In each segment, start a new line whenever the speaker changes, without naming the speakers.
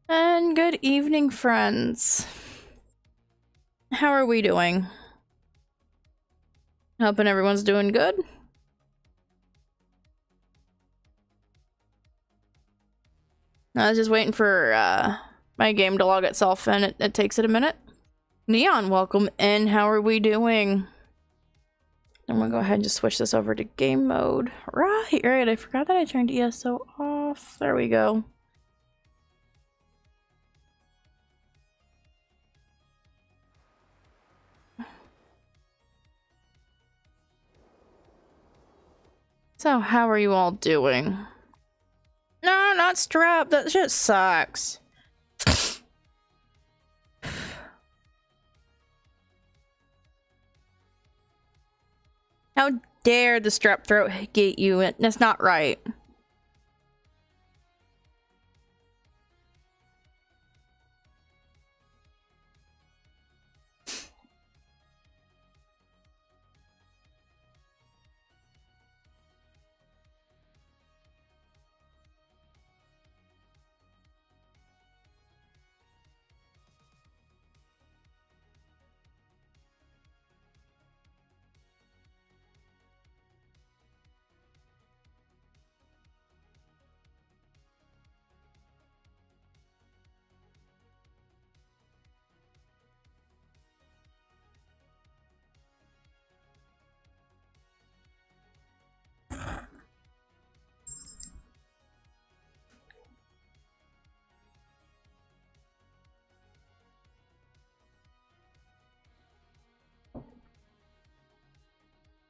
And good evening, friends. How are we doing? Hoping everyone's doing good. I was just waiting for my game to log itself in. It takes it a minute. Neon, welcome in. How are we doing? I'm gonna go ahead and just switch this over to game mode. Right. I forgot that I turned ESO off. There we go. So, how are you all doing? No, not strep. That shit sucks. How dare the strep throat get you? That's not right.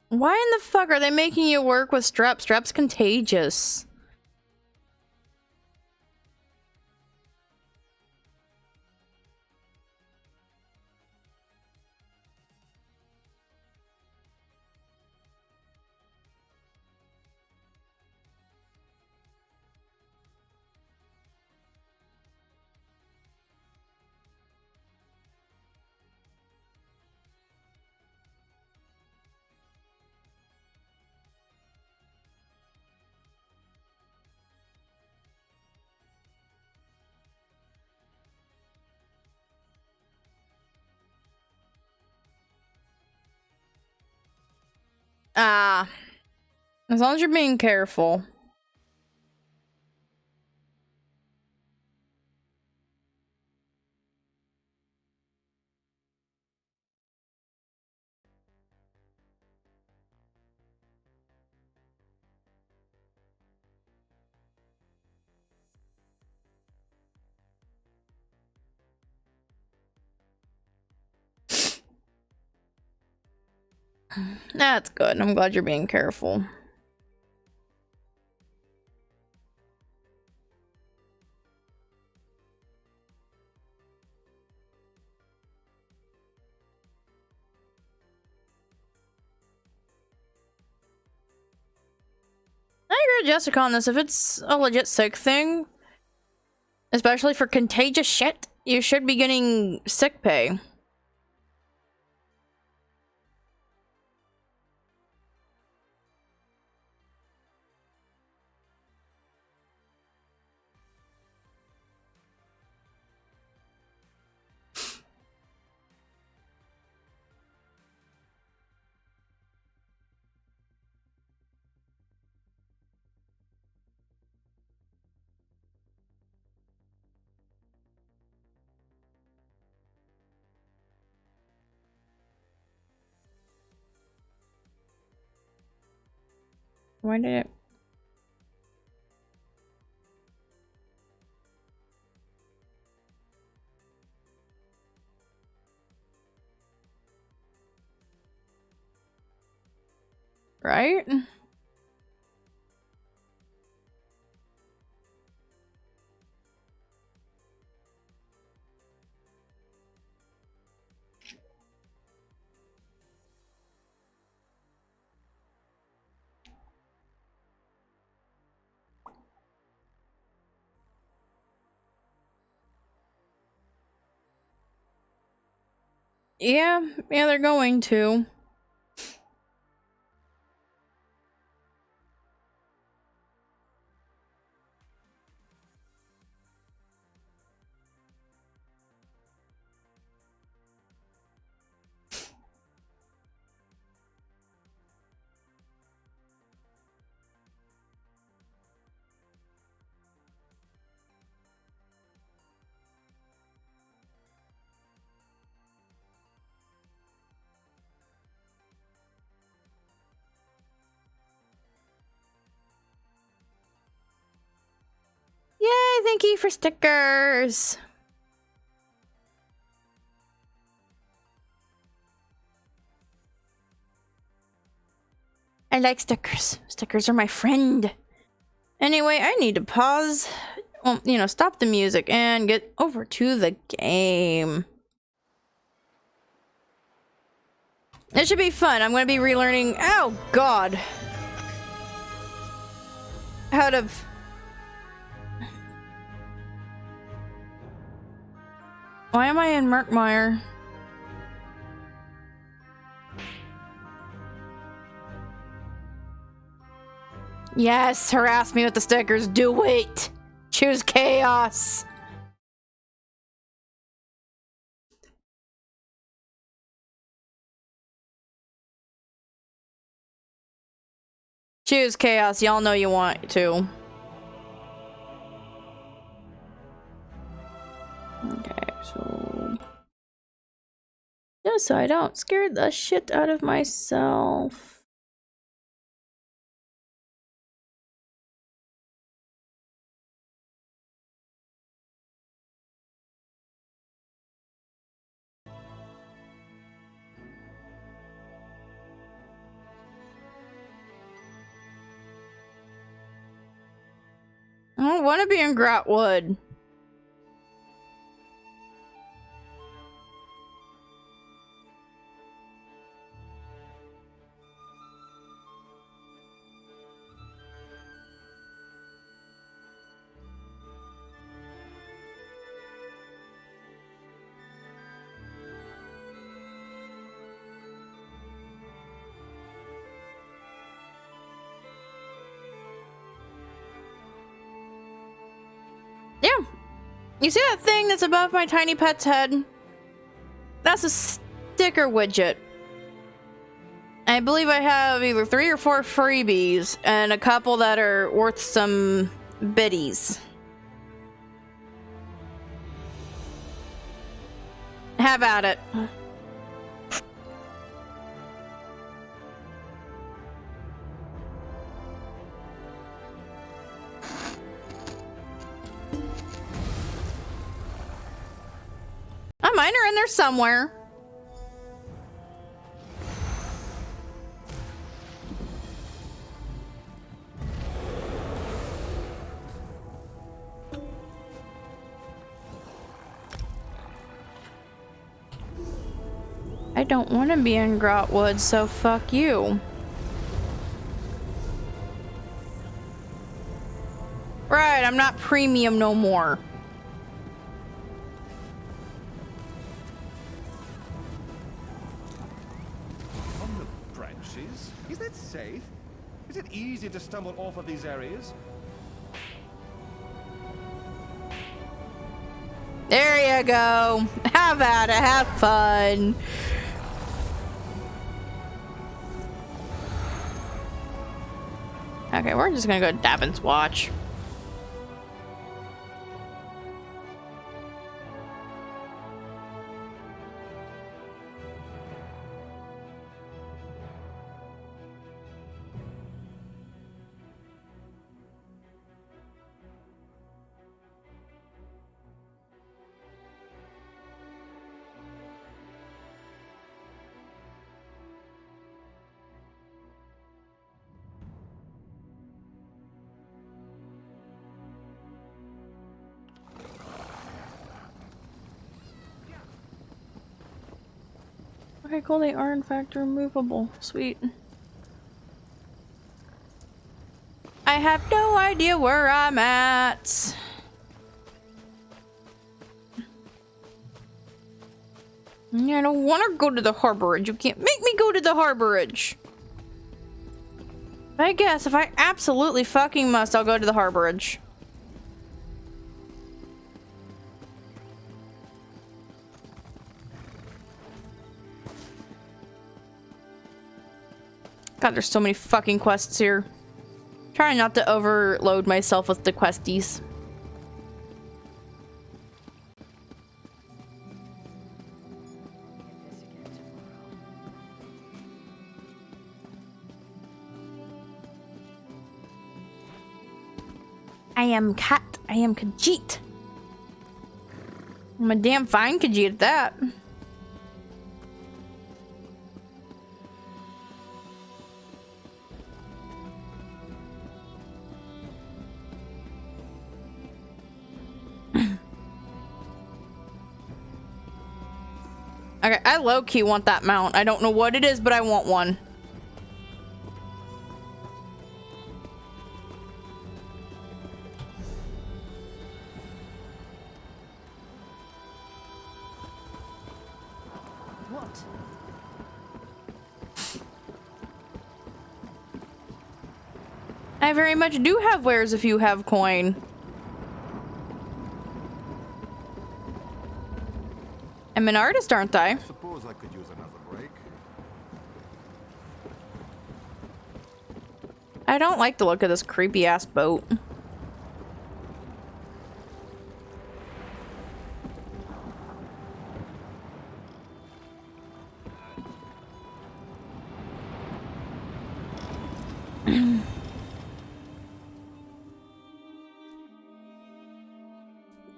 Why in the fuck are they making you work with strep? Strep's contagious. Ah. As long as you're being careful. That's good. I'm glad you're being careful. I agree with Jessica on this. If it's a legit sick thing, especially for contagious shit, you should be getting sick pay. Why did it? Right? Yeah, they're going to. Thank you for stickers. I like stickers. Stickers are my friend. Anyway, I need to pause. Well, you know, stop the music and get over to the game. It should be fun. I'm going to be relearning. Oh, God. How to. Why am I in Murkmire? Yes, harass me with the stickers. Do it. Choose chaos. Choose chaos. Y'all know you want to. Okay, so just so I don't scare the shit out of myself. I don't want to be in Grotwood. Yeah. You see that thing that's above my tiny pet's head? That's a sticker widget. I believe I have either 3 or 4 freebies and a couple that are worth some biddies. Have at it. Mine are in there somewhere. I don't want to be in Grotwood, so fuck you. Right, I'm not premium no more.
Is that safe? Is it easy to stumble off of these areas?
There you go. Have at it. Have fun. Okay, we're just gonna go to Davin's Watch. Okay, cool. They are in fact removable. Sweet. I have no idea where I'm at. I don't want to go to the harborage. You can't make me go to the harborage. I guess if I absolutely fucking must, I'll go to the harborage. God, there's so many fucking quests here. Trying not to overload myself with the questies. I am Cat. I am Khajiit. I'm a damn fine Khajiit at that. Okay, I low-key want that mount. I don't know what it is, but I want one.
What?
I very much do have wares if you have coin. I'm an artist, aren't I?
Suppose I could use another break.
I don't like the look of this creepy ass boat.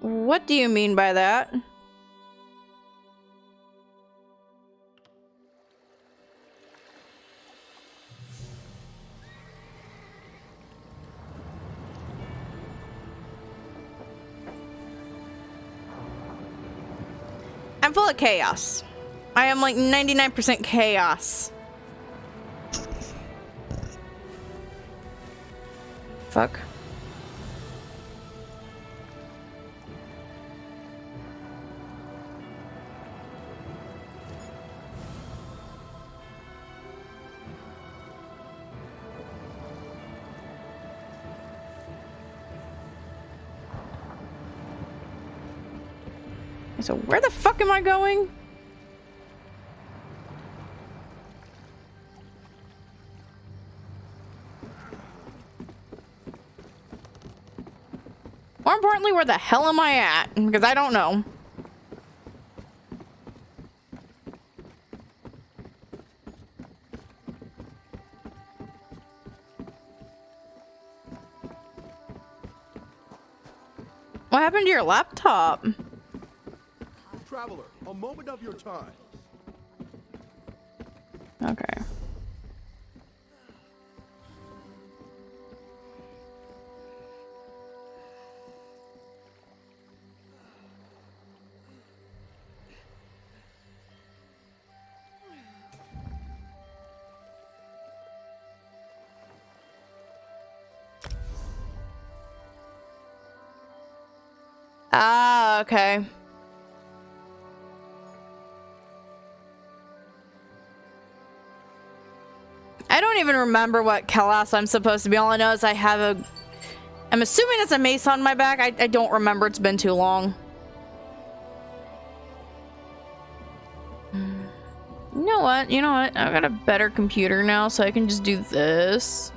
What do you mean by that? I'm full of chaos. I am like 99% chaos. Fuck. So where the fuck am I going? More importantly, where the hell am I at? Because I don't know. What happened to your laptop?
Traveler, a moment of your time.
Okay. Ah, okay. I don't even remember what class I'm supposed to be. All I know is I have a... I'm assuming it's a mace on my back. I don't remember. It's been too long. You know what? You know what? I've got a better computer now, so I can just do this.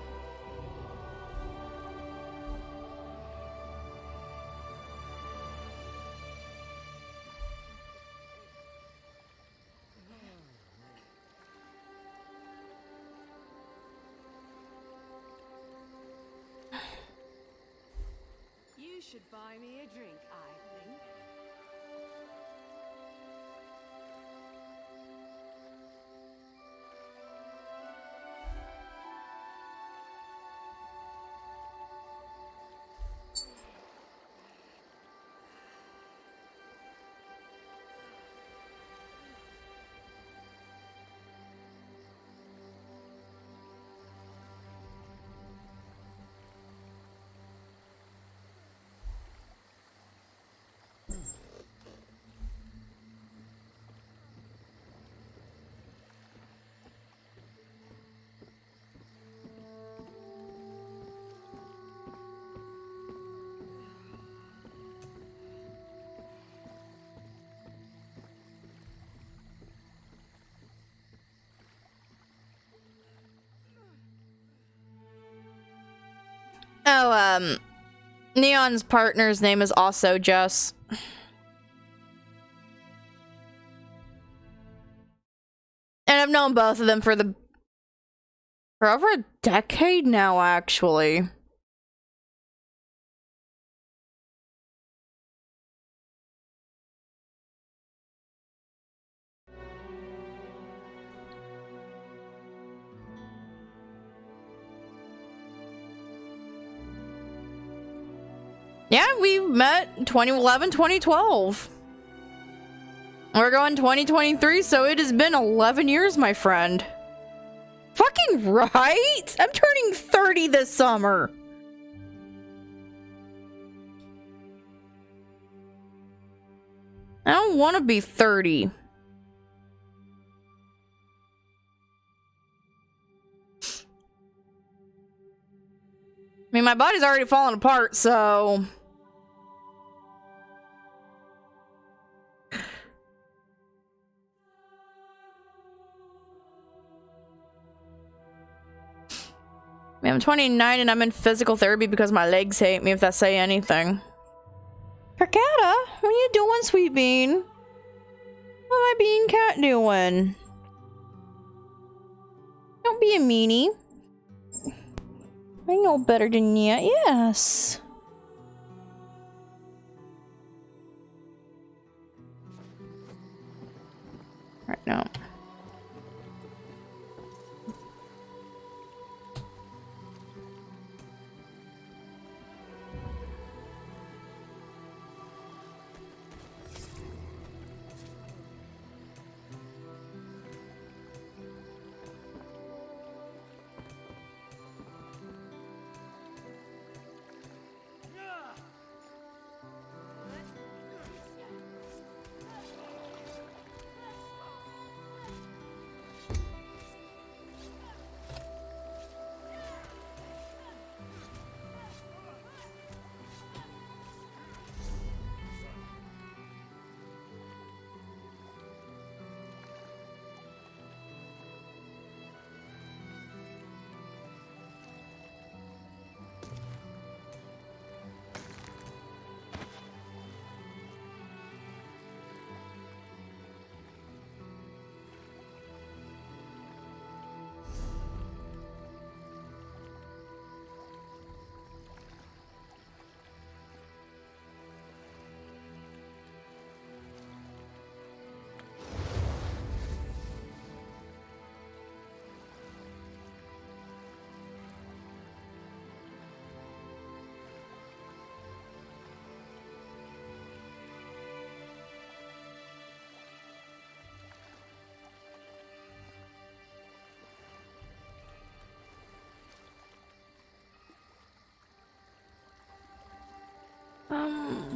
You should buy me a drink, I think.
Oh, Neon's partner's name is also Jess. And I've known both of them for over a decade now, actually. Yeah, we met 2011, 2012. We're going 2023, so it has been 11 years, my friend. Fucking right? I'm turning 30 this summer. I don't want to be 30. I mean, my body's already falling apart, so... I mean, I'm 29 and I'm in physical therapy because my legs hate me, if that say anything. Carcata, what are you doing, Sweet Bean? What my bean cat doing? Don't be a meanie. I know better than you. Yes. Right now.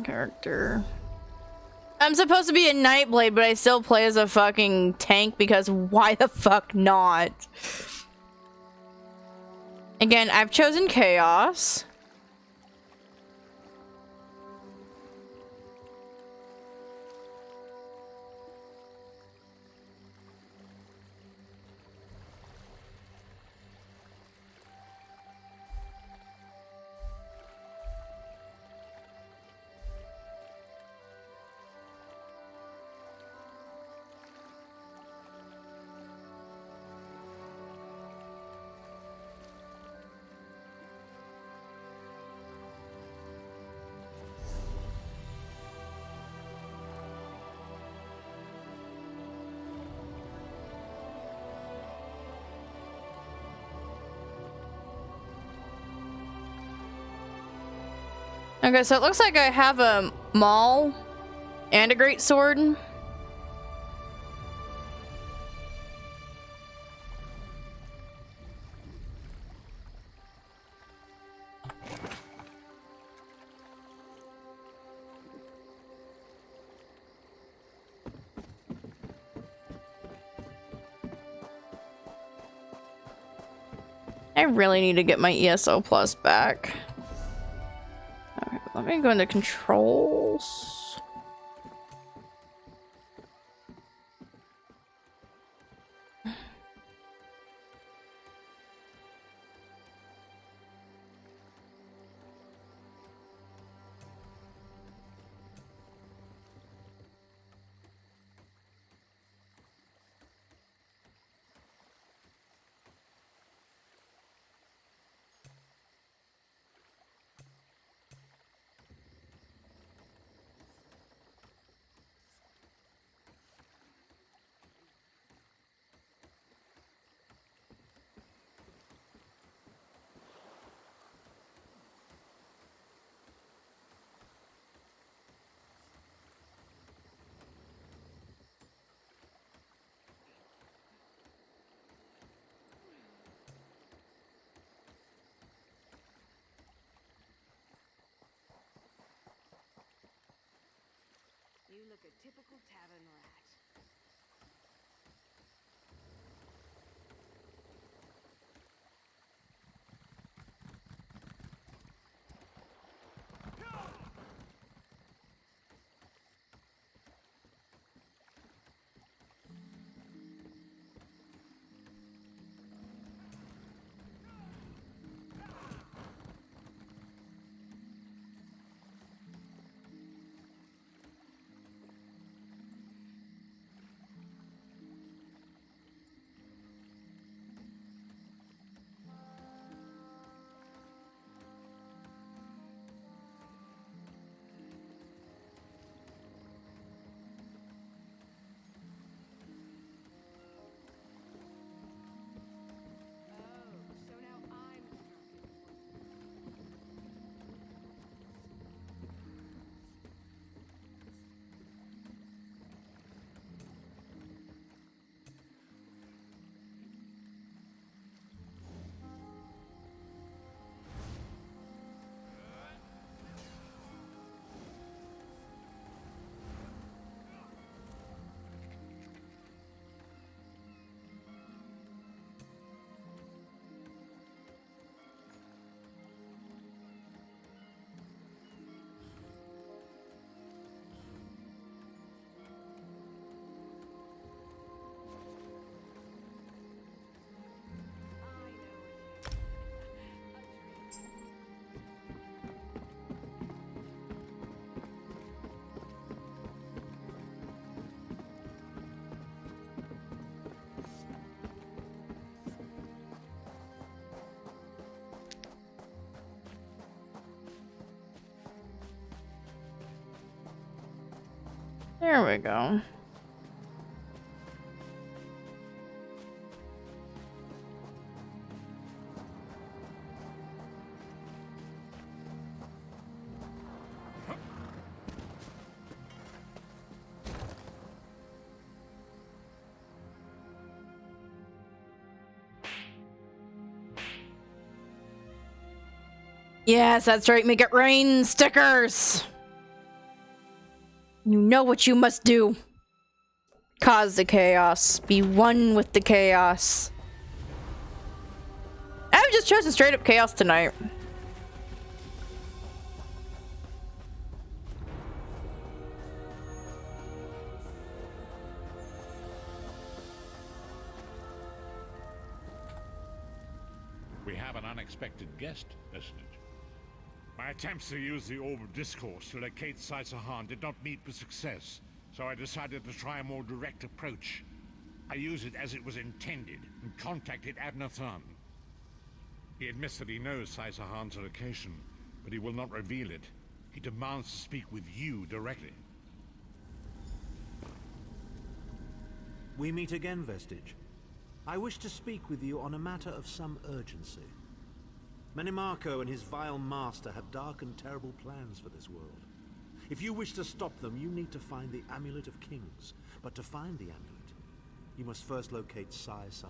Character. I'm supposed to be a Nightblade, but I still play as a fucking tank because why the fuck not? Again, I've chosen Chaos. Okay, so it looks like I have a maul and a great sword. I really need to get my ESO plus back. Okay, let me go into controls.
a typical tavern rat. So now I'm
There we go. Yes, that's right. Make it rain stickers. You know what you must do. Cause the chaos. Be one with the chaos. I've just chosen straight up chaos tonight.
We have an unexpected guest, personage. My attempts to use the Orb of Discourse to locate Sai-Sahan did not meet with success, so I decided to try a more direct approach. I used it as it was intended and contacted Abner Than. He admits that he knows Sai-Sahan's location, but he will not reveal it. He demands to speak with you directly.
We meet again, Vestige. I wish to speak with you on a matter of some urgency. Menimarco and his vile master have dark and terrible plans for this world. If you wish to stop them, you need to find the Amulet of Kings. But to find the amulet, you must first locate Sai-Sahan.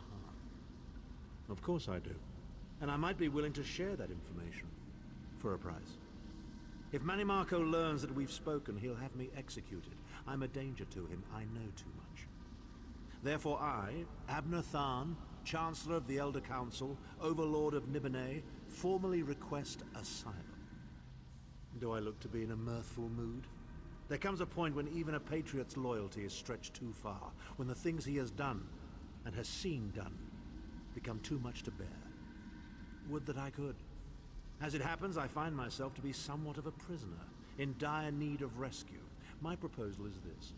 Of course I do. And I might be willing to share that information. For a price. If Menimarco learns that we've spoken, he'll have me executed. I'm a danger to him. I know too much. Therefore I, Abner Than, Chancellor of the Elder Council, Overlord of Nibene, formally request asylum. Do I look to be in a mirthful mood? There comes a point when even a patriot's loyalty is stretched too far, when the things he has done, and has seen done, become too much to bear. Would that I could. As it happens, I find myself to be somewhat of a prisoner, in dire need of rescue. My proposal is this.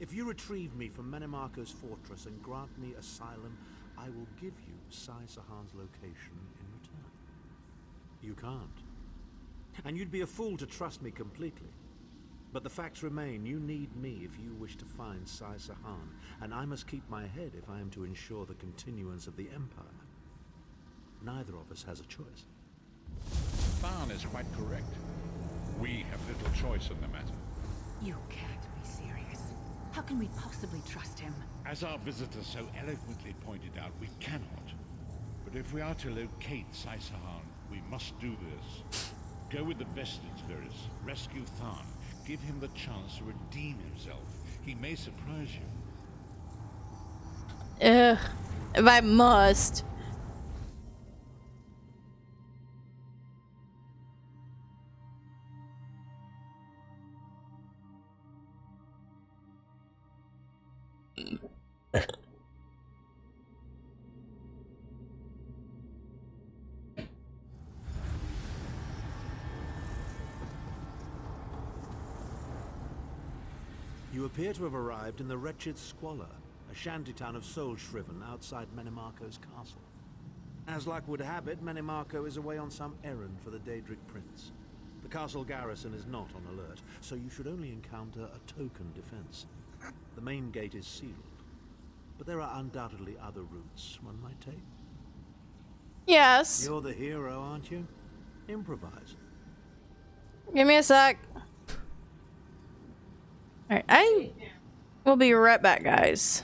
If you retrieve me from Menimarco's fortress and grant me asylum, I will give you Sai-Sahan's location in return. You can't. And you'd be a fool to trust me completely. But the facts remain, you need me if you wish to find Sai-Sahan, and I must keep my head if I am to ensure the continuance of the Empire. Neither of us has a choice.
Than is quite correct. We have little choice in the matter.
You can't be serious. How can we possibly trust him?
As our visitor so eloquently pointed out, we cannot. But if we are to locate Sai-Sahan, we must do this. Go with the Vestige, Virus. Rescue Than. Give him the chance to redeem himself. He may surprise you.
Ugh. If I must.
You appear to have arrived in the wretched Squalor, a shantytown of Soulshriven outside Menimarco's castle. As luck would have it, Menimarco is away on some errand for the Daedric Prince. The castle garrison is not on alert, so you should only encounter a token defense. The main gate is sealed, but there are undoubtedly other routes one might take.
Yes.
You're the hero, aren't you? Improvise.
Give me a sec. Alright, I will be right back, guys.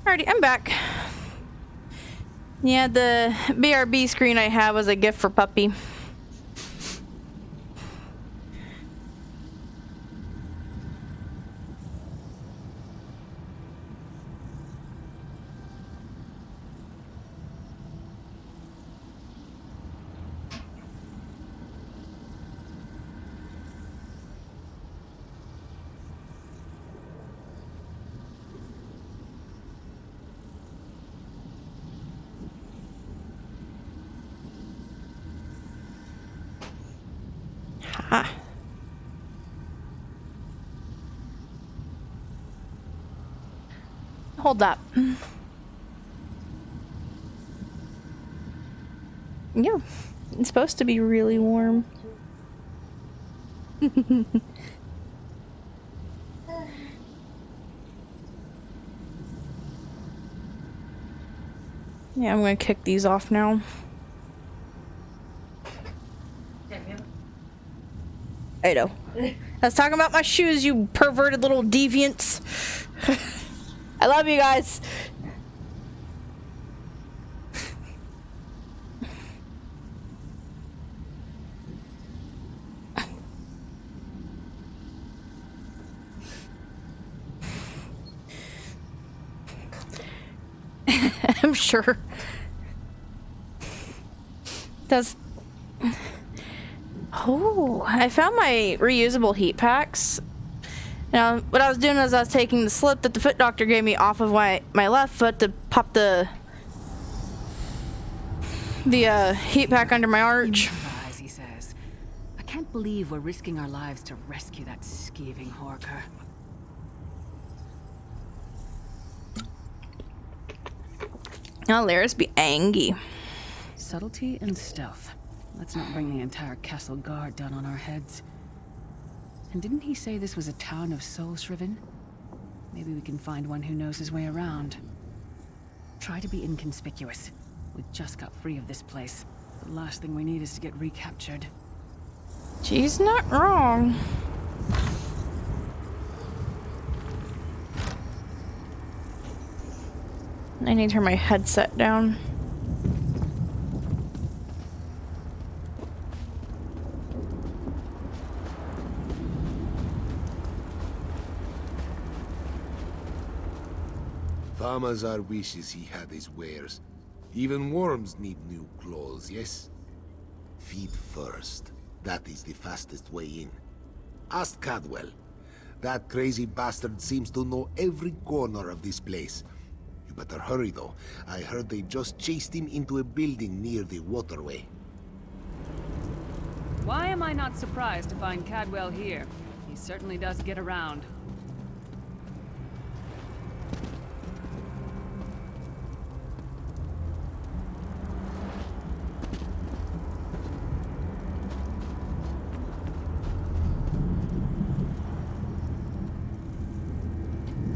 Alrighty, I'm back. Yeah, the BRB screen I have was a gift for Puppy. Ah. Hold up. Yeah, it's supposed to be really warm. Yeah, I'm gonna kick these off now. I know. I was talking about my shoes, you perverted little deviants. I love you guys. I'm sure. Oh, I found my reusable heat packs. Now, what I was doing is I was taking the slip that the foot doctor gave me off of my left foot to pop the heat pack under my arch.
Improvise, he says. I can't believe we're risking our lives to rescue that scathing Horker.
Now, Lyris be angry.
Subtlety and stealth. Let's not bring the entire castle guard down on our heads. And didn't he say this was a town of soul-shriven? Maybe we can find one who knows his way around. Try to be inconspicuous. We just got free of this place. The last thing we need is to get recaptured.
She's not wrong. I need to turn my headset down.
Thamazar wishes he had his wares. Even worms need new clothes, yes? Feed first. That is the fastest way in. Ask Cadwell. That crazy bastard seems to know every corner of this place. You better hurry, though. I heard they just chased him into a building near the waterway.
Why am I not surprised to find Cadwell here? He certainly does get around.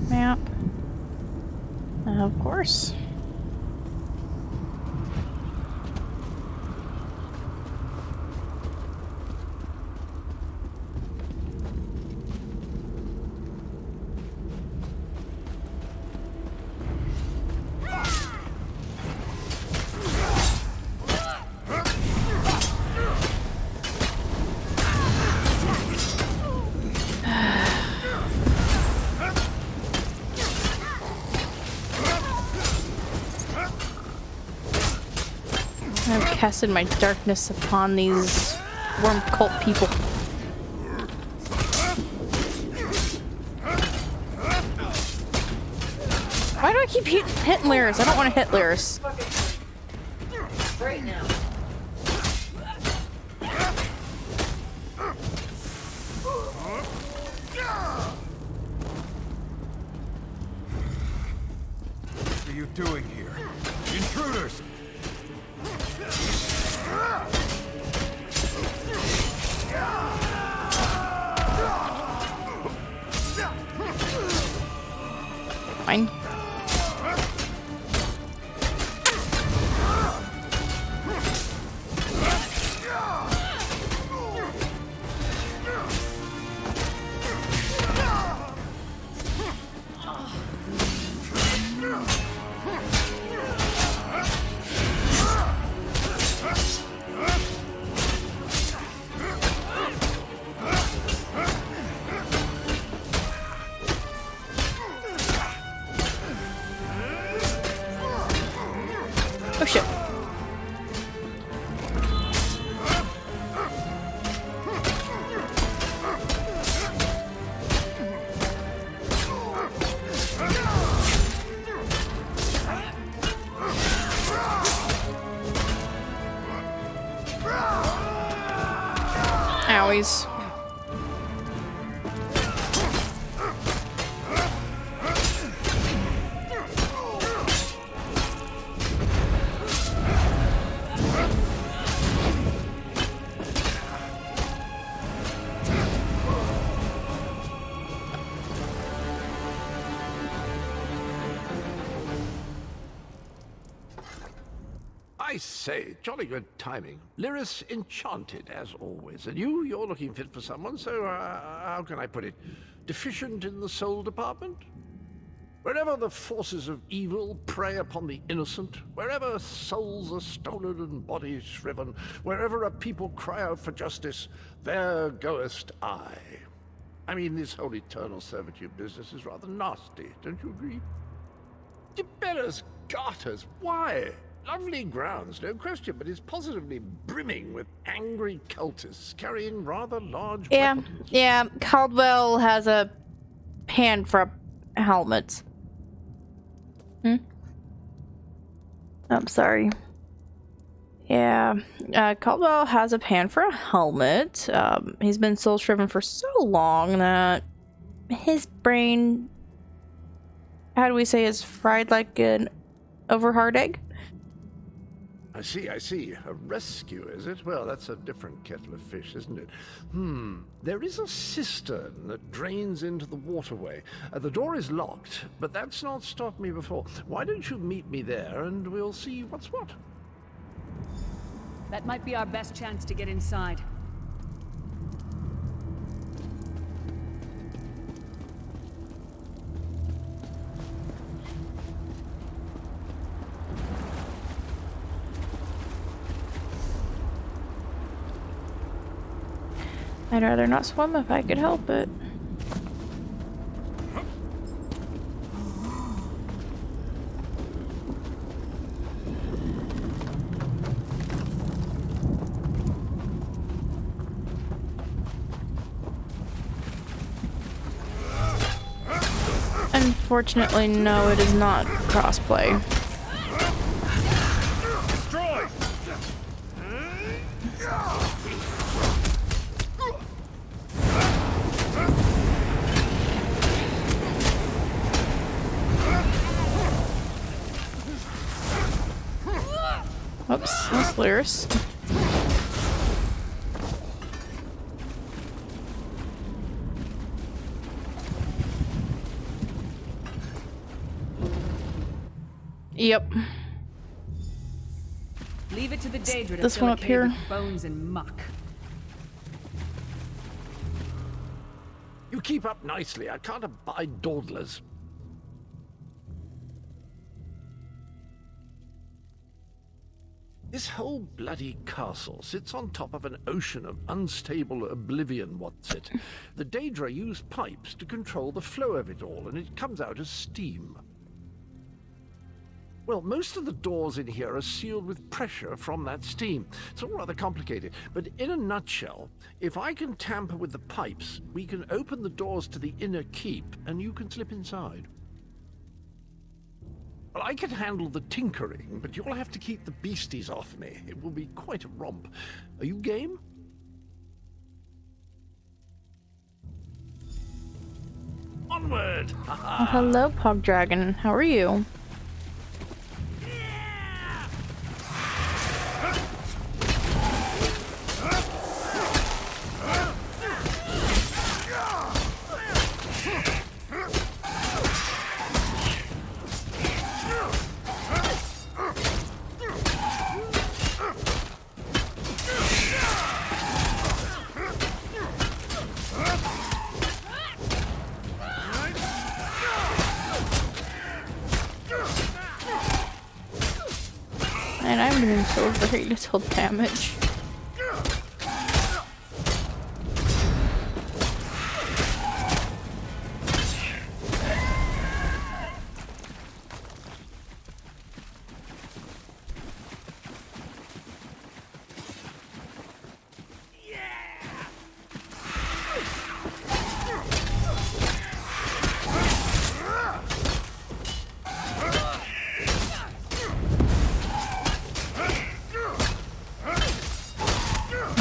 Map. Of course. I've casted my darkness upon these worm cult people. Why do I keep hitting Lyris? I don't want to hit Lyris.
Right now.
What are you doing here? Intruders!
Fine. Owies.
I say, jolly good timing. Lyris enchanted, as always. And you're looking fit for someone, so how can I put it? Deficient in the soul department? Wherever the forces of evil prey upon the innocent, wherever souls are stolen and bodies shriven, wherever a people cry out for justice, there goest I. I mean, this whole eternal servitude business is rather nasty, don't you agree? Tiberius Garters, why? Lovely grounds, no question, but it's positively brimming with angry cultists carrying rather large weapons.
Yeah, Caldwell has a hand for helmets. I'm sorry. Yeah, Caldwell has a pan for a helmet. He's been soul-shriven for so long that his brain, how do we say, is fried like an over-hard egg?
I see. A rescue, is it? Well, that's a different kettle of fish, isn't it? There is a cistern that drains into the waterway. The door is locked, but that's not stopped me before. Why don't you meet me there, and we'll see what's what?
That might be our best chance to get inside.
I'd rather not swim if I could help it. Unfortunately, no, it is not crossplay. Oops, that's Lyris. Yep.
Leave it to the Daedra to
This
fill
one
a
up
cave
here.
with bones and muck.
You keep up nicely. I can't abide dawdlers. This whole bloody castle sits on top of an ocean of unstable oblivion, what's it? The Daedra use pipes to control the flow of it all, and it comes out as steam. Well, most of the doors in here are sealed with pressure from that steam. It's all rather complicated, but in a nutshell, if I can tamper with the pipes, we can open the doors to the inner keep, and you can slip inside. Well, I can handle the tinkering, but you'll have to keep the beasties off me. It will be quite a romp. Are you game? Onward!
Oh, hello, Pog Dragon. How are you? And I'm doing so very little damage.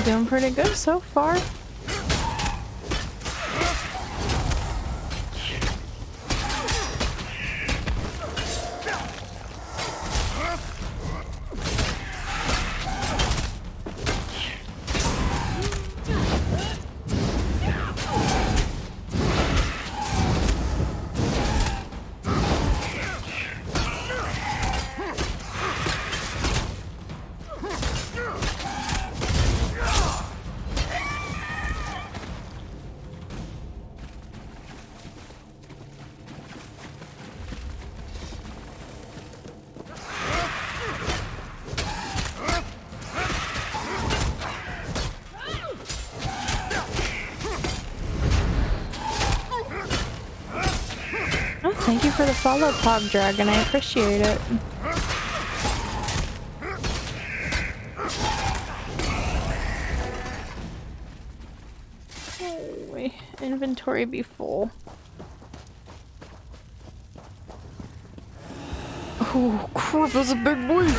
Doing pretty good so far. Thank you for the follow, Pog Dragon. I appreciate it. Oh, my inventory be full. Oh crap, that's a big boy!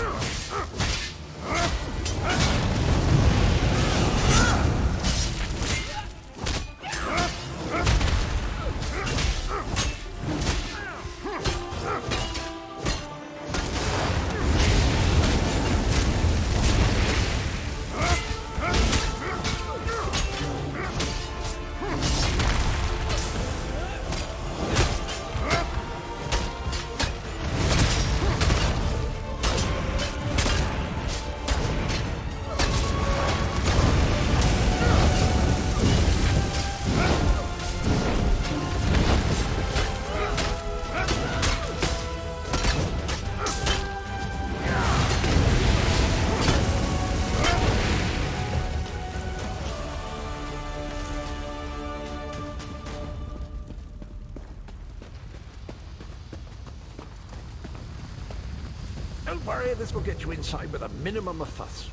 Don't worry, this will get you inside with a minimum of fuss.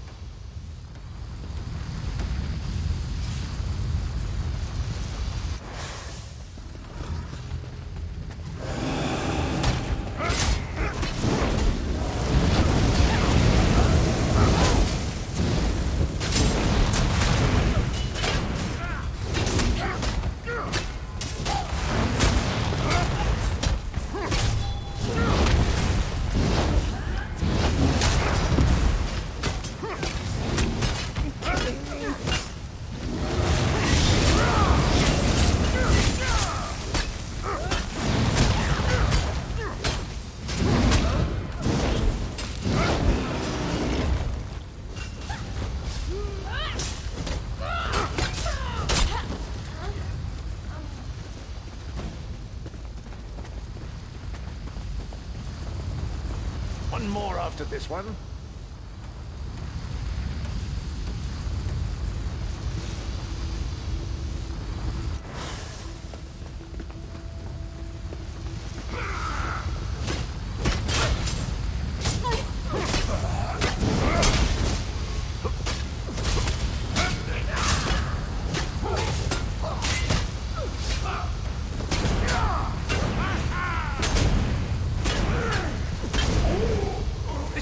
One more after this one.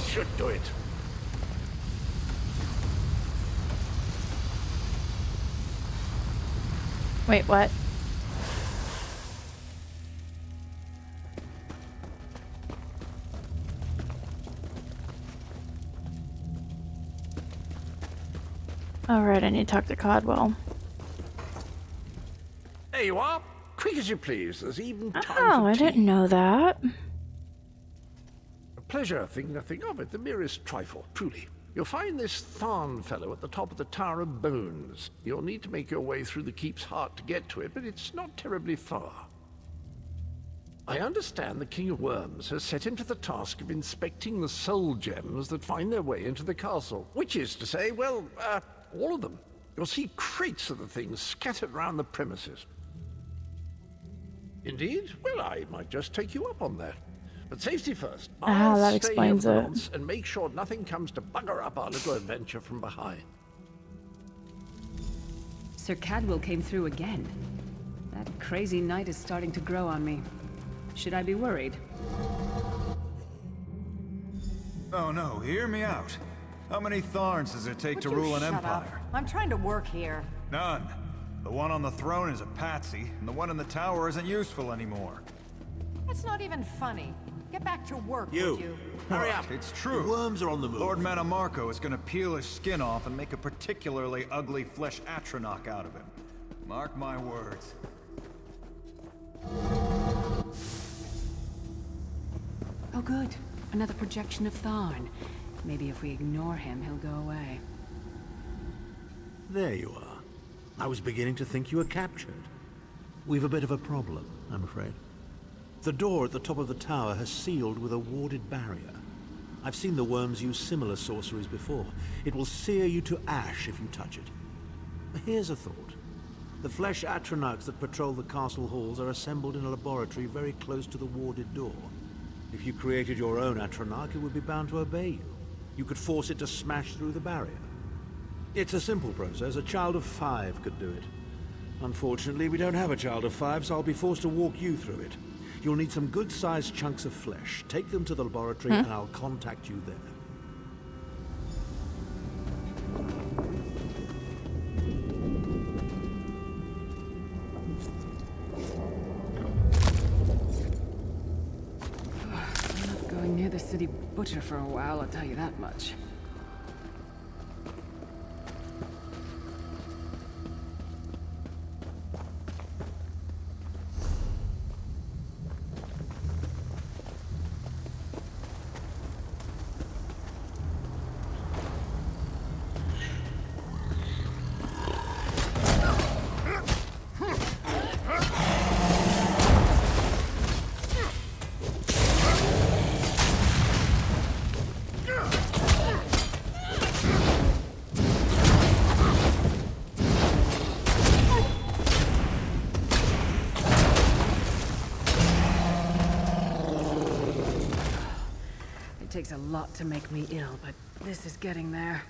Should do it.
Wait, what? Alright, I need to talk to Codwell.
There you are. Quick as you please. There's even time
Oh,
for
I
tea.
didn't know that.
Pleasure, think nothing of it. The merest trifle, truly. You'll find this Tharn fellow at the top of the Tower of Bones. You'll need to make your way through the keep's heart to get to it, but it's not terribly far. I understand the King of Worms has set him to the task of inspecting the soul gems that find their way into the castle. Which is to say, well, all of them. You'll see crates of the things scattered around the premises. Indeed? Well, I might just take you up on that. But safety first. I'll
that
stay
explains
here for the
it.
nonce and make sure nothing comes to bugger up our little adventure from behind.
Sir Cadwell came through again. That crazy night is starting to grow on me. Should I be worried?
Oh no, hear me out. How many Tharns does it take
Would
to
you
rule an
shut
empire?
up? I'm trying to work here.
None. The one on the throne is a patsy, and the one in the tower isn't useful anymore.
It's not even funny. Get back to work, would you?
Hurry up.
It's true.
The worms are on the move.
Lord Manimarco is gonna peel his skin off and make a particularly ugly flesh Atronach out of him. Mark my words.
Oh good. Another projection of Tharn. Maybe if we ignore him, he'll go away.
There you are. I was beginning to think you were captured. We've a bit of a problem, I'm afraid. The door at the top of the tower has sealed with a warded barrier. I've seen the worms use similar sorceries before. It will sear you to ash if you touch it. Here's a thought. The flesh Atronachs that patrol the castle halls are assembled in a laboratory very close to the warded door. If you created your own Atronach, it would be bound to obey you. You could force it to smash through the barrier. It's a simple process. A child of 5 could do it. Unfortunately, we don't have a child of 5, so I'll be forced to walk you through it. You'll need some good-sized chunks of flesh. Take them to the laboratory and I'll contact you there.
I'm not going near the city butcher for a while, I'll tell you that much. It takes a lot to make me ill, but this is getting there.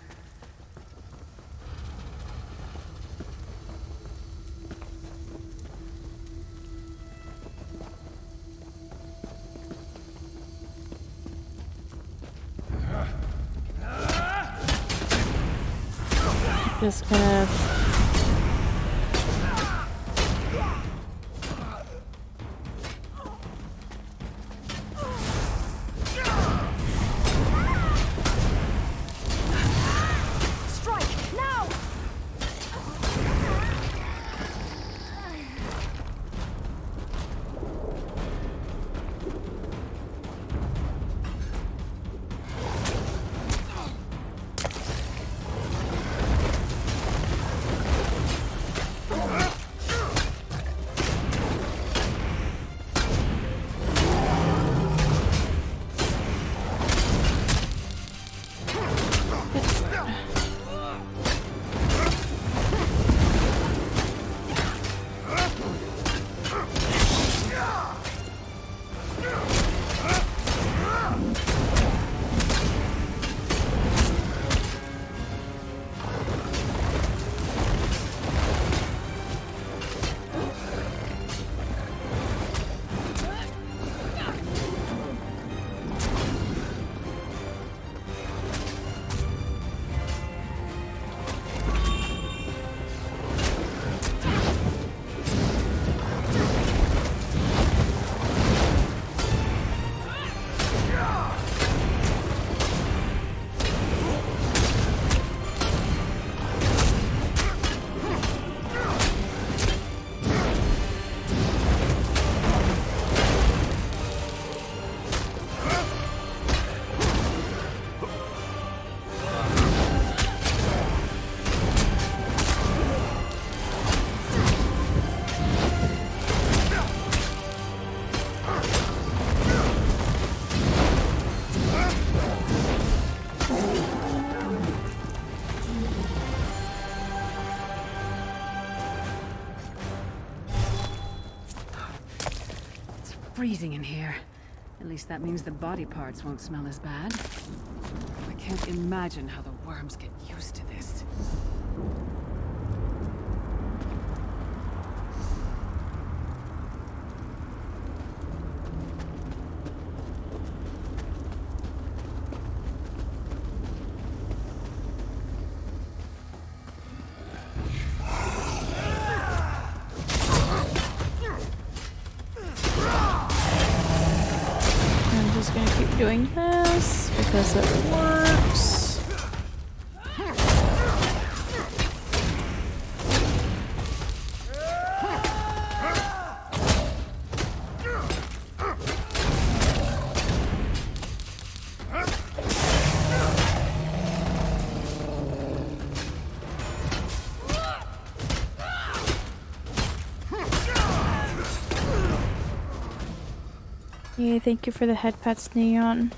Just gonna...
Freezing in here. At least that means the body parts won't smell as bad. I can't imagine how the worms get used to this.
Doing this because it works. Yeah, thank you for the head pats, Neon.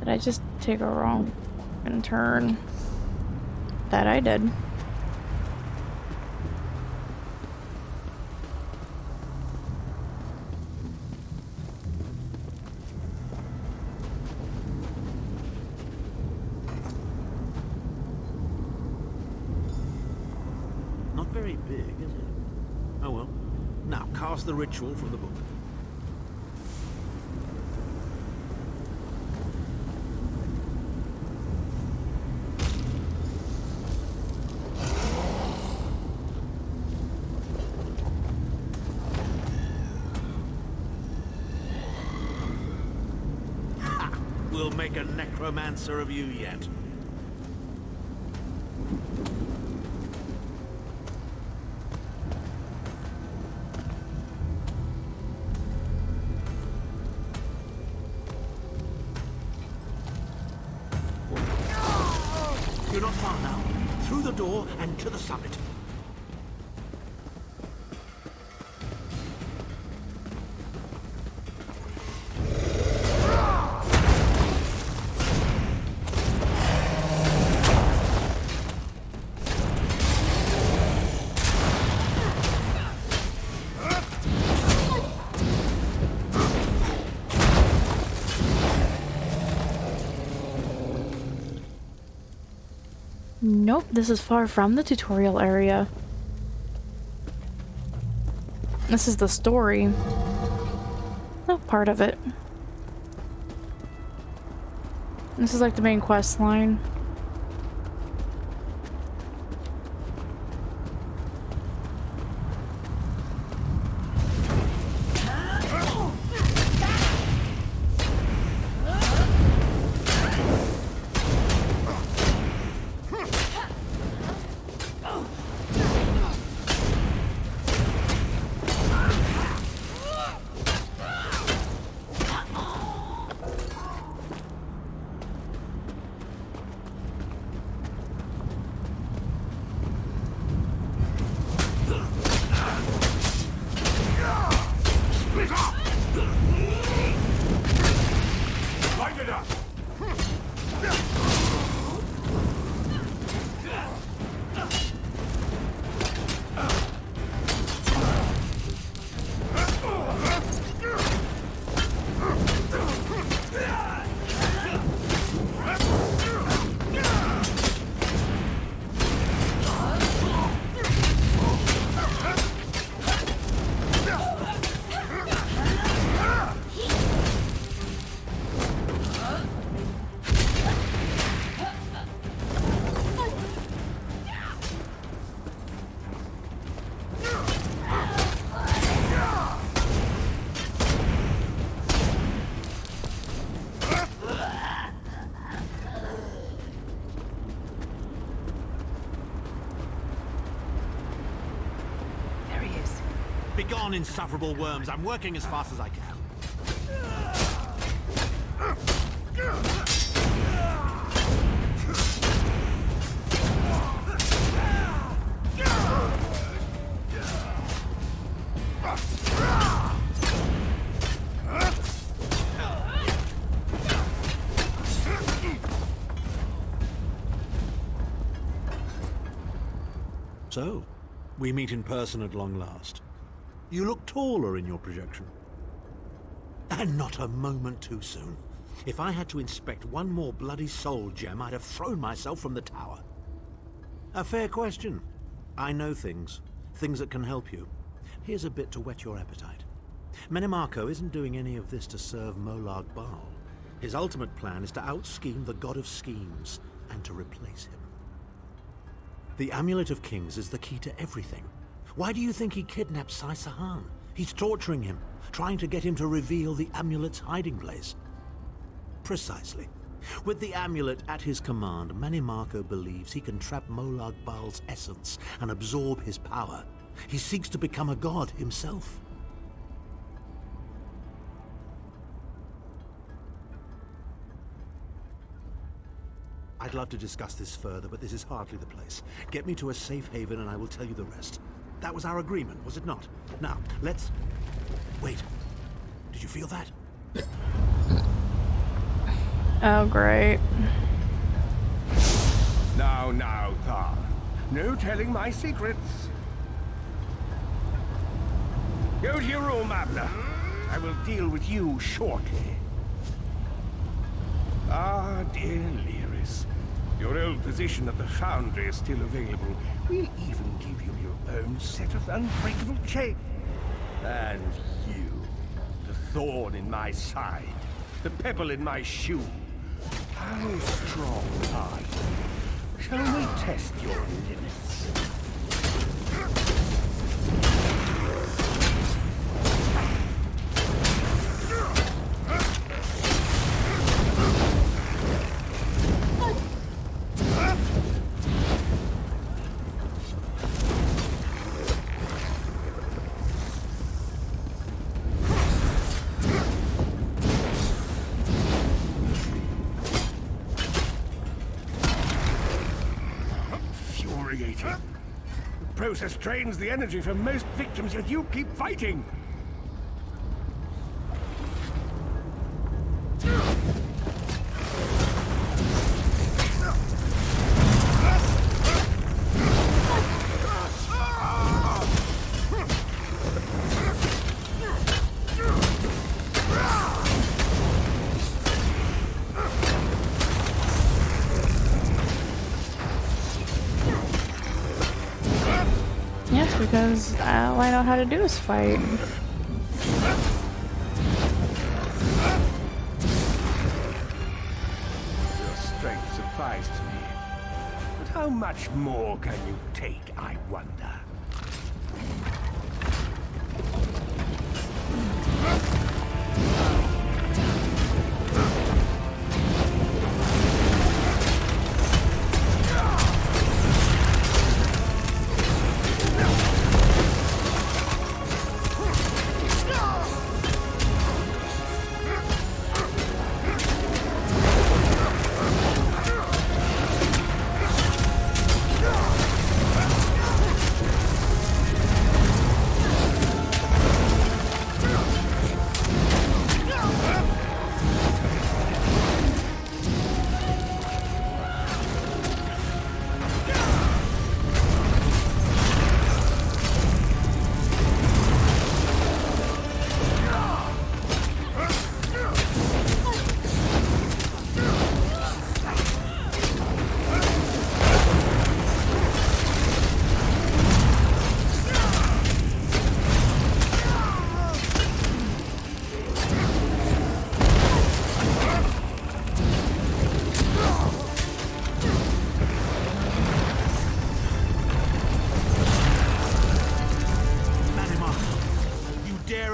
Did I just take a wrong turn? That I did.
Not very big, is it? Oh well. Now, cast the ritual from the book. Ha! We'll make a necromancer of you yet. You're not far now. Through the door and to the summit.
Nope, this is far from the tutorial area. This is the story. Not part of it. This is like the main quest line.
Begone, insufferable worms. I'm working as fast as I can. So, we meet in person at long last. You look taller in your projection. And not a moment too soon. If I had to inspect one more bloody soul gem, I'd have thrown myself from the tower. A fair question. I know things. Things that can help you. Here's a bit to whet your appetite. Menimarco isn't doing any of this to serve Molag Bal. His ultimate plan is to out-scheme the God of Schemes and to replace him. The Amulet of Kings is the key to everything. Why do you think he kidnapped Sai Sahan? He's torturing him, trying to get him to reveal the amulet's hiding place. Precisely. With the amulet at his command, Menimarco believes he can trap Molag Bal's essence and absorb his power. He seeks to become a god himself. I'd love to discuss this further, but this is hardly the place. Get me to a safe haven and I will tell you the rest. That was our agreement, was it not? Now, let's... Wait. Did you feel that?
Oh, great.
Now, Thar. No telling my secrets. Go to your room, Abner. I will deal with you shortly. Ah, dear Lyris. Your old position at the Foundry is still available. We'll even give you your own set of unbreakable chains. And you, the thorn in my side, the pebble in my shoe. How strong are you? Shall we test your limits? The process drains the energy from most victims, yet you keep fighting!
Yes, because all I know how to do is fight.
Your strength surprised me. But how much more can you take, I wonder?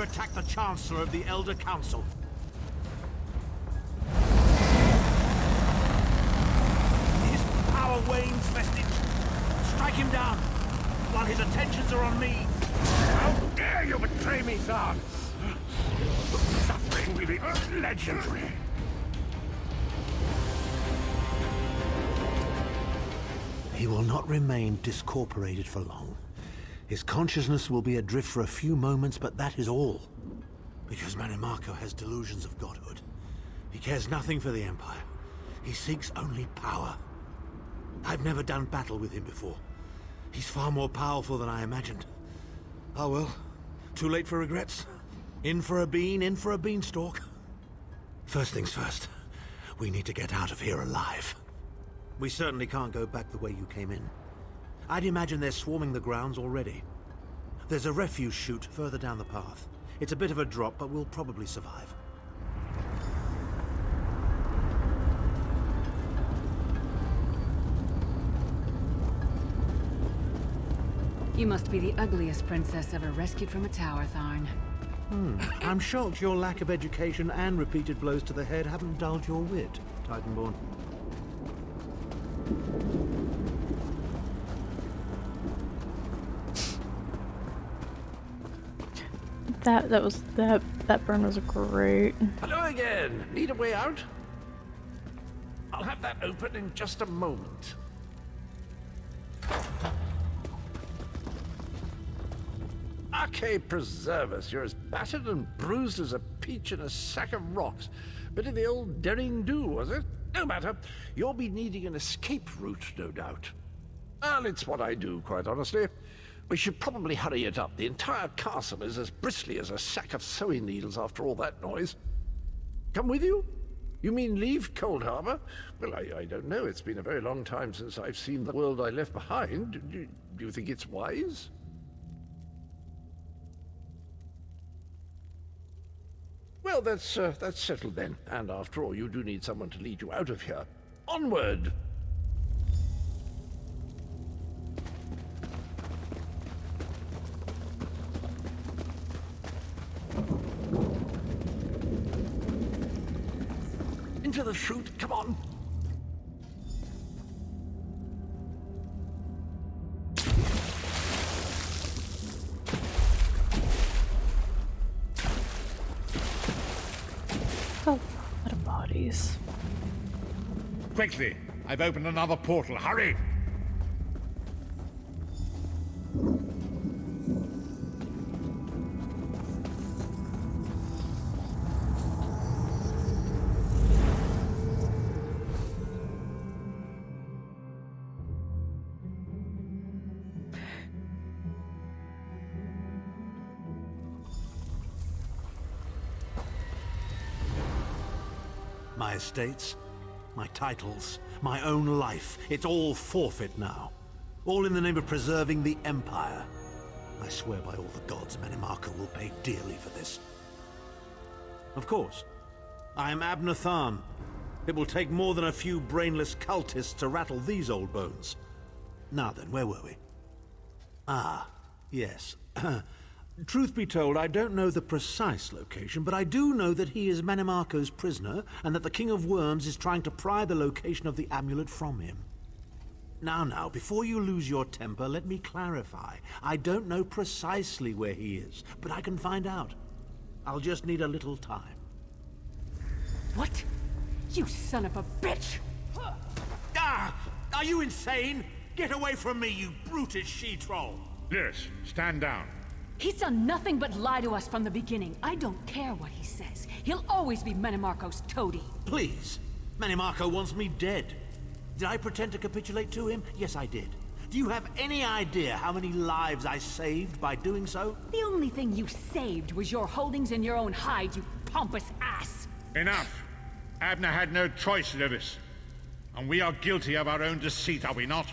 Attack the Chancellor of the Elder Council. His power wanes, Vestige. Strike him down while his attentions are on me.
How dare you betray me, Thar! The suffering will be legendary.
He will not remain discorporated for long. His consciousness will be adrift for a few moments, but that is all. Because Mannimarco has delusions of godhood. He cares nothing for the Empire. He seeks only power. I've never done battle with him before. He's far more powerful than I imagined. Oh well, too late for regrets. In for a bean, in for a beanstalk. First things first, we need to get out of here alive. We certainly can't go back the way you came in. I'd imagine they're swarming the grounds already. There's a refuse chute further down the path. It's a bit of a drop, but we'll probably survive.
You must be the ugliest princess ever rescued from a tower, Tharn.
I'm shocked your lack of education and repeated blows to the head haven't dulled your wit, Titanborn.
That burn was great.
Hello again. Need a way out? I'll have that open in just a moment. Arche preserve us, you're as battered and bruised as a peach in a sack of rocks. Bit of the old derring-do, was it? No matter. You'll be needing an escape route, no doubt. Well, it's what I do, quite honestly. We should probably hurry it up. The entire castle is as bristly as a sack of sewing needles after all that noise. Come with you? You mean leave Cold Harbor? Well, I don't know. It's been a very long time since I've seen the world I left behind. Do you think it's wise? Well, that's settled then. And after all, you do need someone to lead you out of here. Onward! Into the chute, come on!
Oh, what a bodies.
Quickly! I've opened another portal. Hurry!
My estates, my titles, my own life, it's all forfeit now. All in the name of preserving the Empire. I swear by all the gods, Manimarco will pay dearly for this. Of course, I am Abner Tharn. It will take more than a few brainless cultists to rattle these old bones. Now then, where were we? Ah, yes. Truth be told, I don't know the precise location, but I do know that he is Manimarco's prisoner, and that the King of Worms is trying to pry the location of the amulet from him. Now, before you lose your temper, let me clarify. I don't know precisely where he is, but I can find out. I'll just need a little time.
What? You son of a bitch!
Ah! Are you insane? Get away from me, you brutish she-troll!
Lyris, stand down.
He's done nothing but lie to us from the beginning. I don't care what he says. He'll always be Manimarco's toady.
Please. Manimarco wants me dead. Did I pretend to capitulate to him? Yes, I did. Do you have any idea how many lives I saved by doing so?
The only thing you saved was your holdings in your own hide, you pompous ass!
Enough! Abner had no choice, Lyris. And we are guilty of our own deceit, are we not?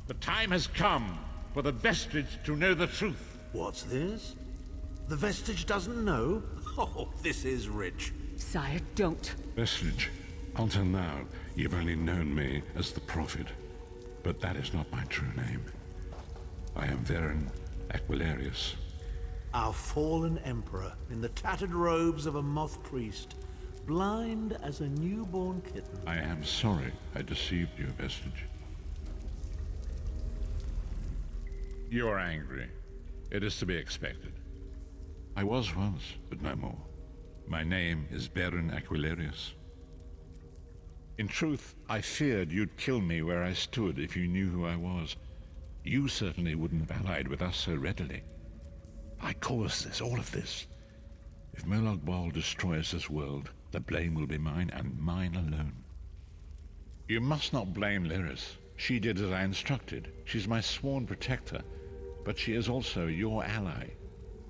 The time has come for the Vestige to know the truth.
What's this? The Vestige doesn't know? Oh, this is rich.
Sire, don't.
Vestige, until now, you've only known me as the Prophet. But that is not my true name. I am Varen Aquilarius.
Our fallen emperor, in the tattered robes of a moth priest, blind as a newborn kitten.
I am sorry I deceived you, Vestige.
You are angry. It is to be expected.
I was once, but no more. My name is Varen Aquilarius.
In truth, I feared you'd kill me where I stood if you knew who I was. You certainly wouldn't have allied with us so readily. I caused this, all of this. If Molag Bal destroys this world, the blame will be mine, and mine alone. You must not blame Lyris. She did as I instructed. She's my sworn protector, but she is also your ally.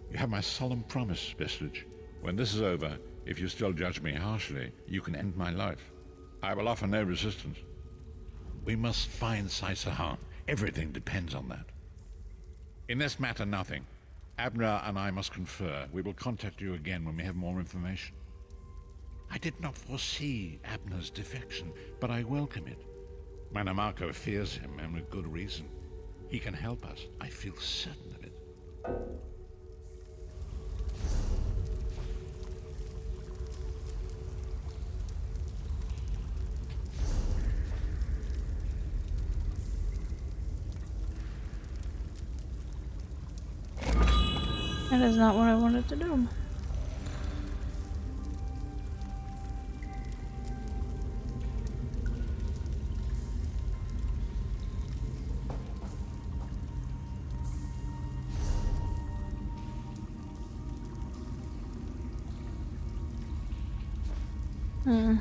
You have my solemn promise, Vestige. When this is over, if you still judge me harshly, you can end my life. I will offer no resistance. We must find Sai-Sahan. Everything depends on that. In this matter, nothing. Abner and I must confer. We will contact you again when we have more information. I did not foresee Abner's defection, but I welcome it. Manimarco fears him, and with good reason. He can help us. I feel certain of it.
That is not what I wanted to do. Hmm.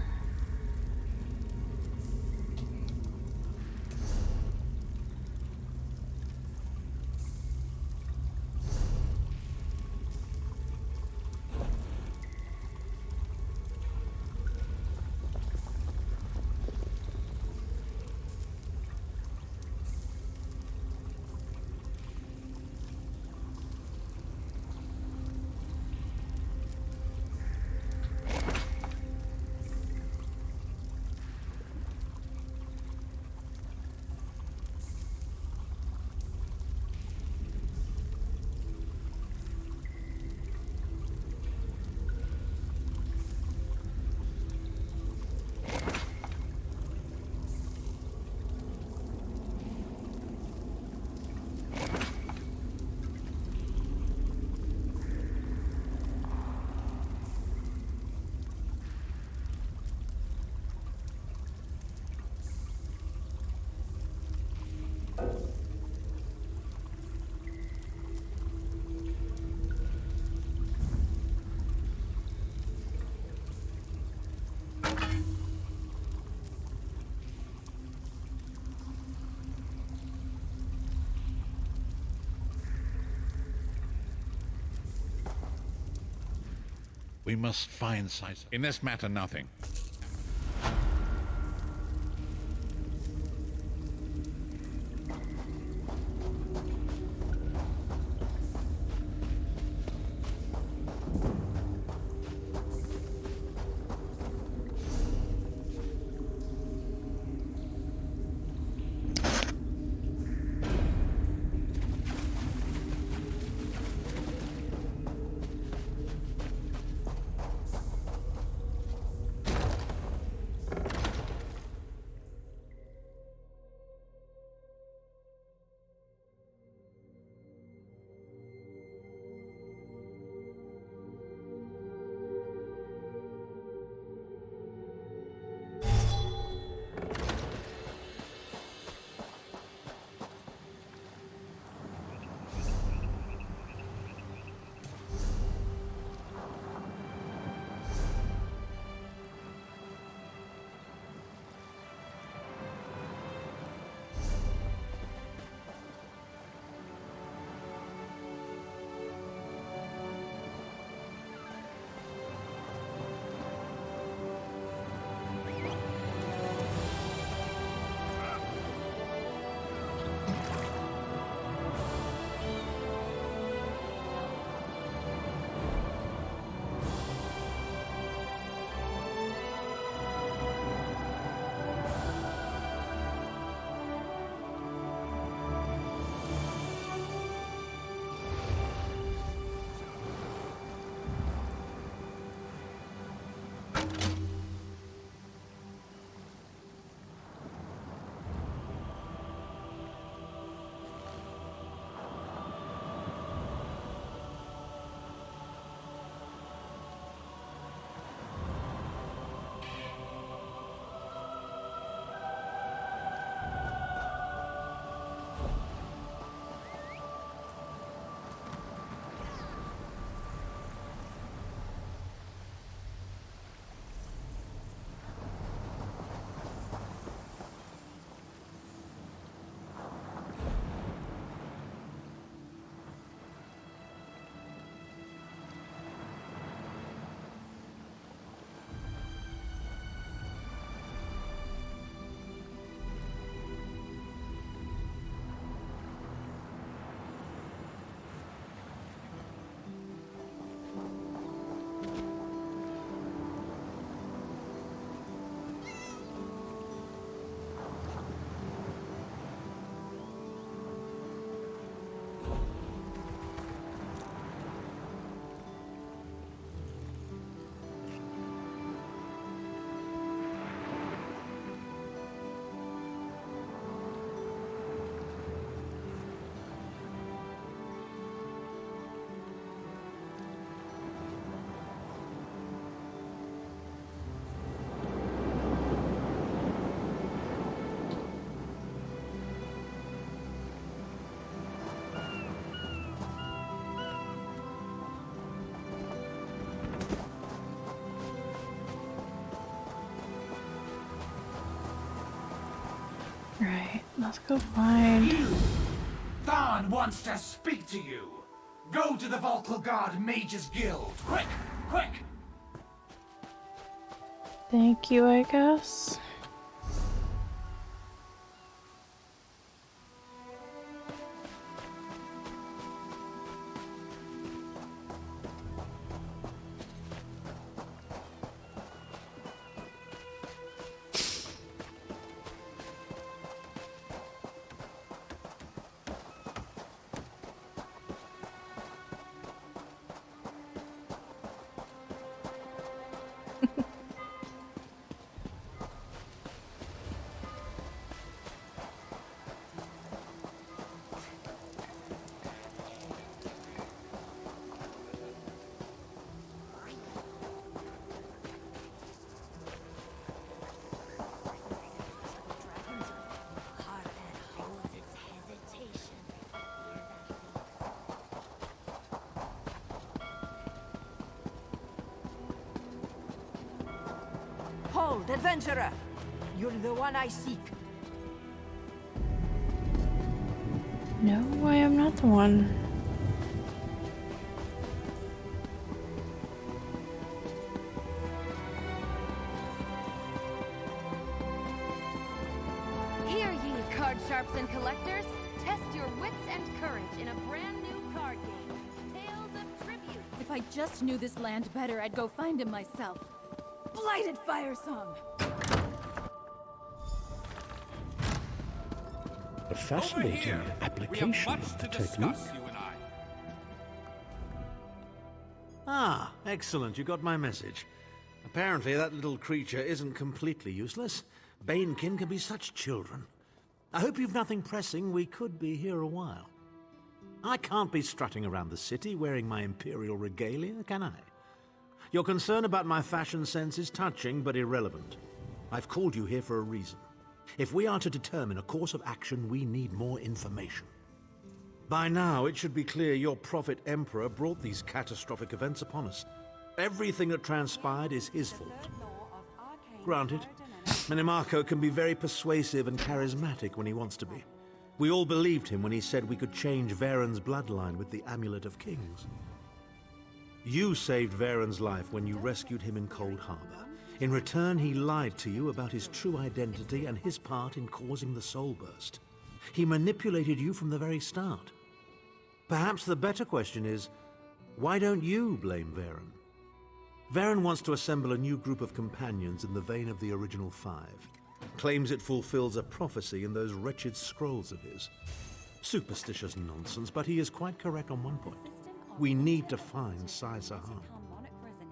We must find Caesar. In this matter, nothing.
Right, let's go find...
Thorn wants to speak to you. Go to the Volkl Guard Mages Guild. Quick! Quick!
Thank you, I guess.
Hold, adventurer! You're the one I seek.
No, I am not the one.
Here, ye card sharps and collectors, test your wits and courage in a brand new card game, Tales of Tribute.
If I just knew this land better, I'd go find him myself. Blighted Fire Song!
A fascinating application of the technique.
Ah, excellent. You got my message. Apparently that little creature isn't completely useless. Banekin can be such children. I hope you've nothing pressing. We could be here a while. I can't be strutting around the city wearing my imperial regalia, can I? Your concern about my fashion sense is touching but irrelevant. I've called you here for a reason. If we are to determine a course of action, we need more information. By now, it should be clear your prophet Emperor brought these catastrophic events upon us. Everything that transpired is his fault. Granted, Minimarco can be very persuasive and charismatic when he wants to be. We all believed him when he said we could change Varen's bloodline with the Amulet of Kings. You saved Varen's life when you rescued him in Cold Harbor. In return, he lied to you about his true identity and his part in causing the Soul Burst. He manipulated you from the very start. Perhaps the better question is, why don't you blame Varen? Varen wants to assemble a new group of companions in the vein of the original five. Claims it fulfills a prophecy in those wretched scrolls of his. Superstitious nonsense, but he is quite correct on one point. We need to find Sai Sahan.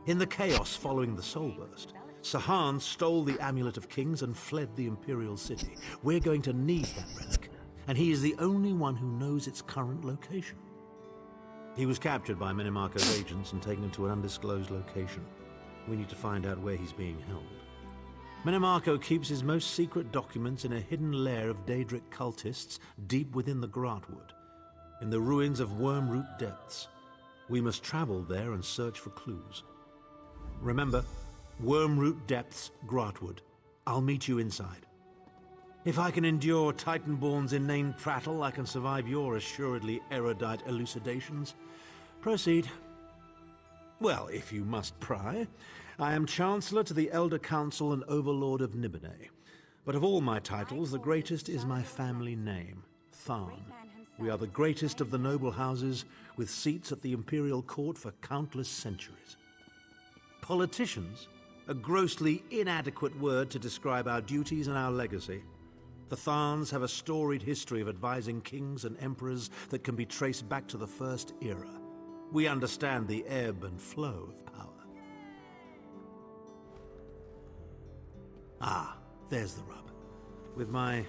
In the chaos following the Soul Burst, Sahan stole the Amulet of Kings and fled the Imperial City. We're going to need that relic, and he is the only one who knows its current location. He was captured by Minimarco's agents and taken to an undisclosed location. We need to find out where he's being held. Minimarco keeps his most secret documents in a hidden lair of Daedric cultists deep within the Grahtwood, in the ruins of Wormroot Depths. We must travel there and search for clues. Remember, Wormroot Depths, Grahtwood. I'll meet you inside. If I can endure Titanborn's inane prattle, I can survive your assuredly erudite elucidations. Proceed. Well, if you must pry, I am Chancellor to the Elder Council and Overlord of Nibene. But of all my titles, the greatest is my family name, Tharn. We are the greatest of the noble houses, with seats at the Imperial Court for countless centuries. Politicians? A grossly inadequate word to describe our duties and our legacy. The Tharns have a storied history of advising kings and emperors that can be traced back to the First Era. We understand the ebb and flow of power. Ah, there's the rub. With my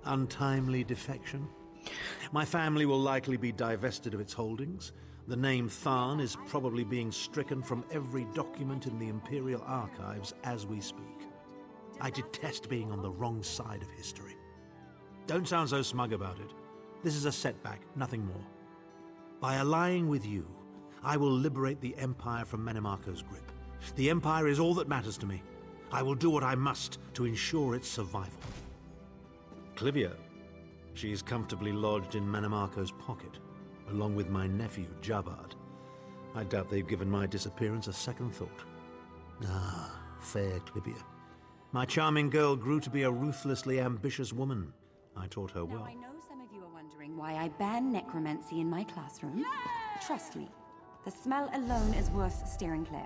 untimely defection, my family will likely be divested of its holdings. The name Tharn is probably being stricken from every document in the Imperial Archives as we speak. I detest being on the wrong side of history. Don't sound so smug about it. This is a setback, nothing more. By allying with you, I will liberate the Empire from Minimarco's grip. The Empire is all that matters to me. I will do what I must to ensure its survival. Clivia. She's comfortably lodged in Manimarco's pocket, along with my nephew, Jabad. I doubt they've given my disappearance a second thought. Ah, fair Clivia. My charming girl grew to be a ruthlessly ambitious woman. I taught her well.
Now, I know some of you are wondering why I ban necromancy in my classroom. Trust me, the smell alone is worth steering clear.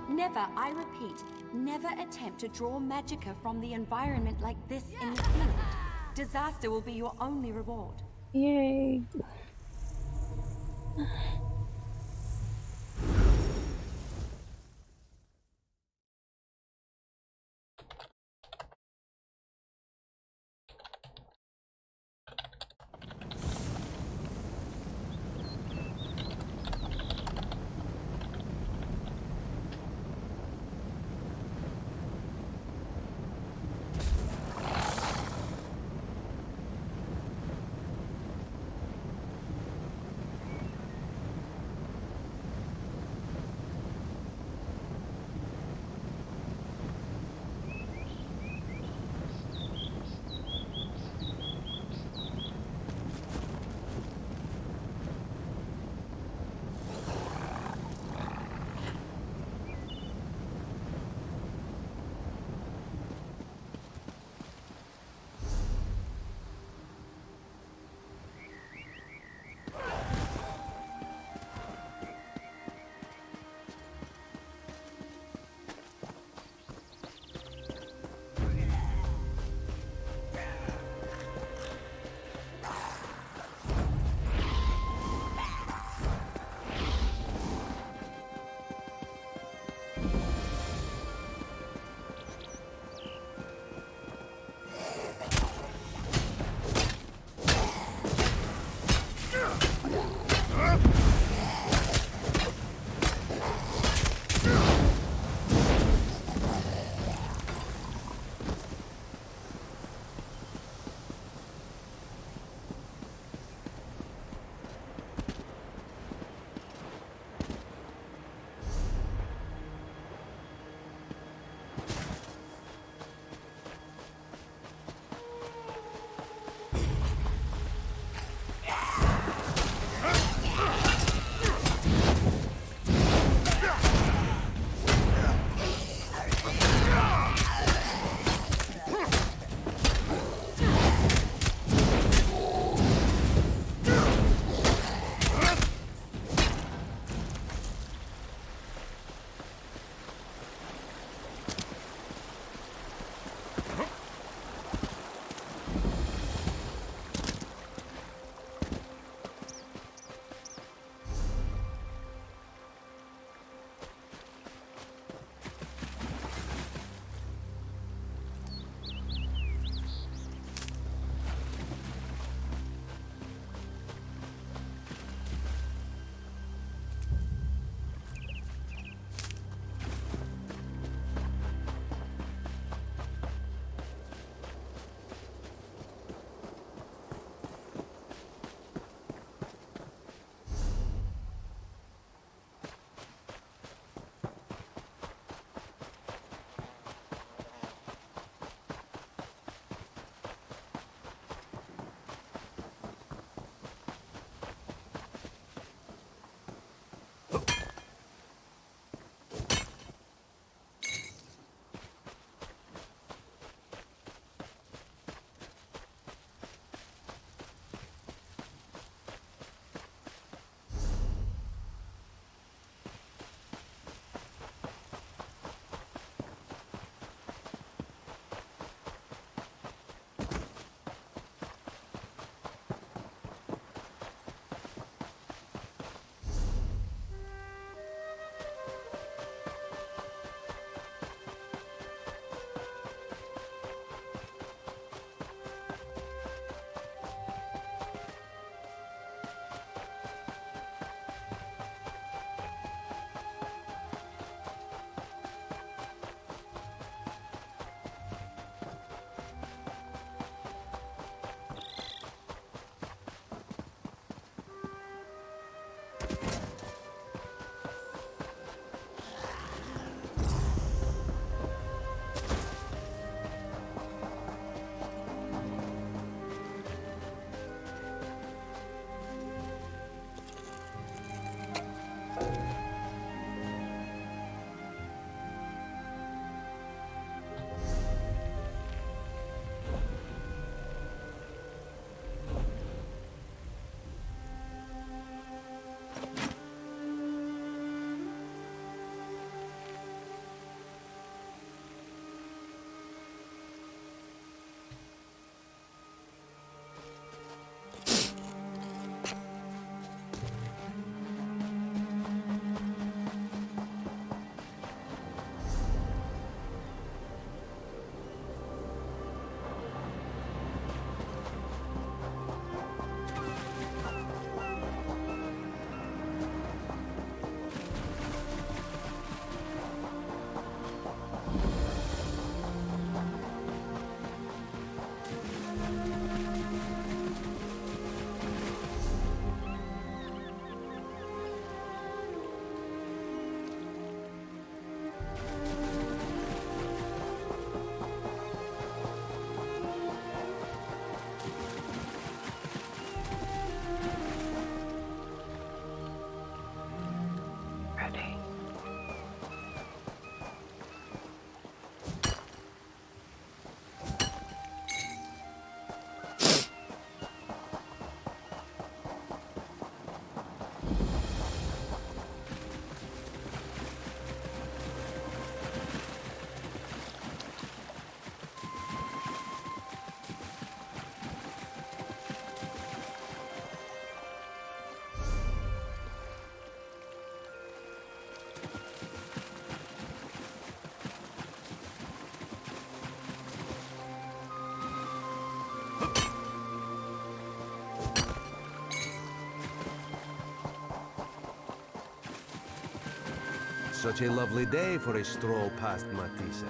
Never, I repeat, never attempt to draw magicka from the environment like this in the field. Disaster will be your only reward.
Yay.
Such a lovely day for a stroll past Matisse.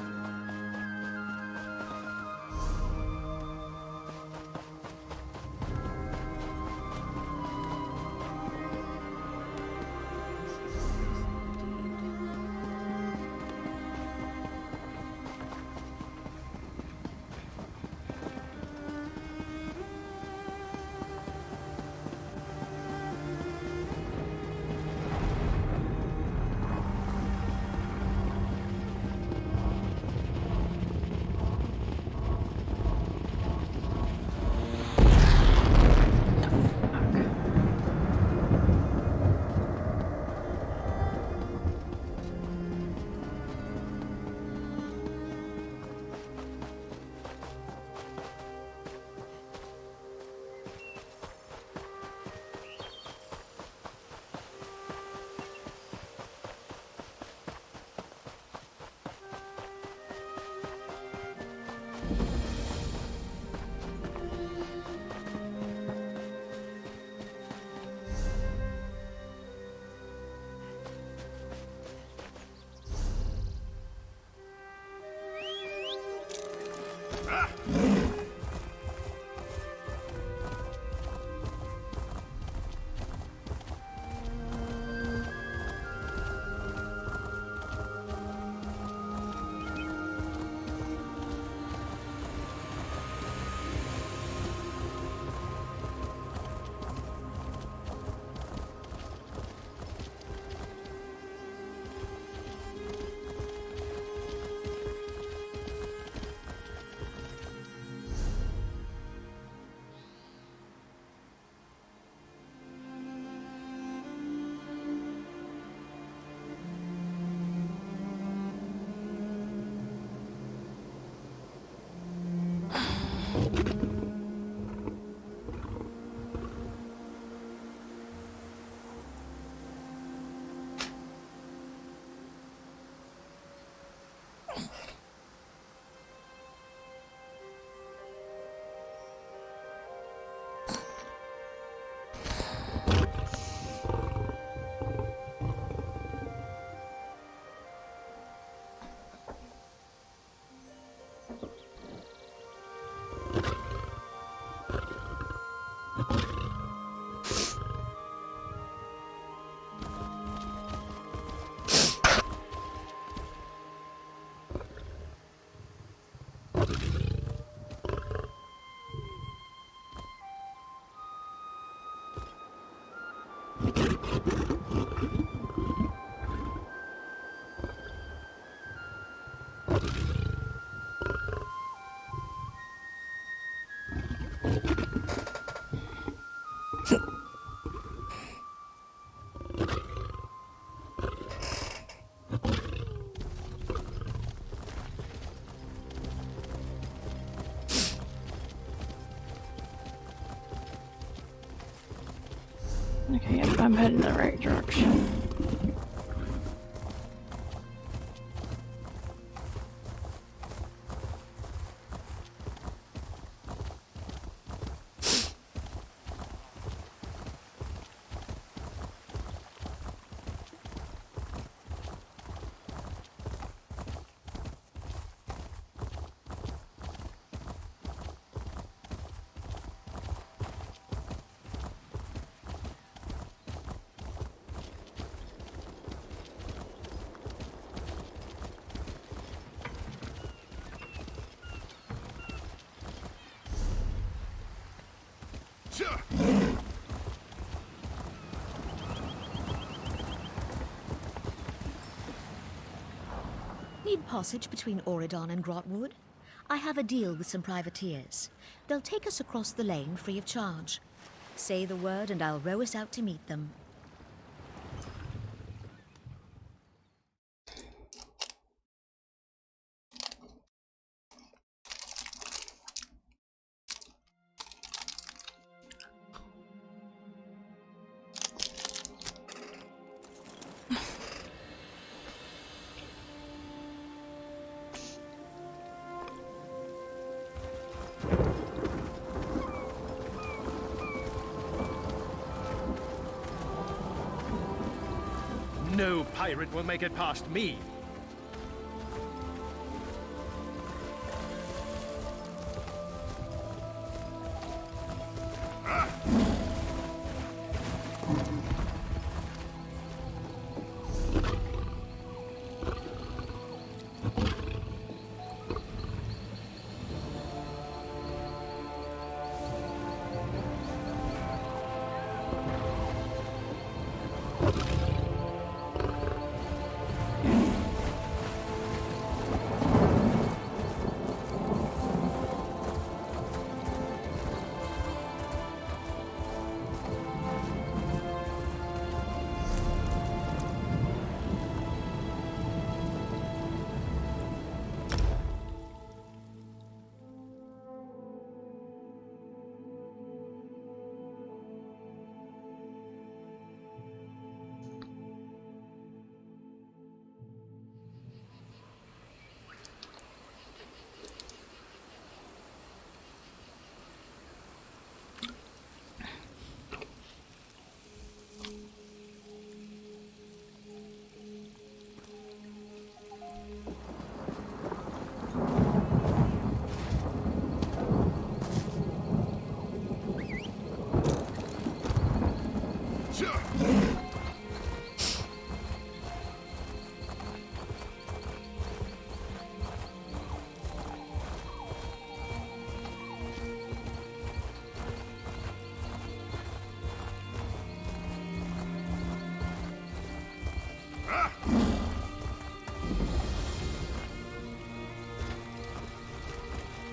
Okay, yep, I'm heading in the right direction.
Need passage between Auridon and Grotwood? I have a deal with some privateers. They'll take us across the lane free of charge. Say the word and I'll row us out to meet them.
No pirate will make it past me.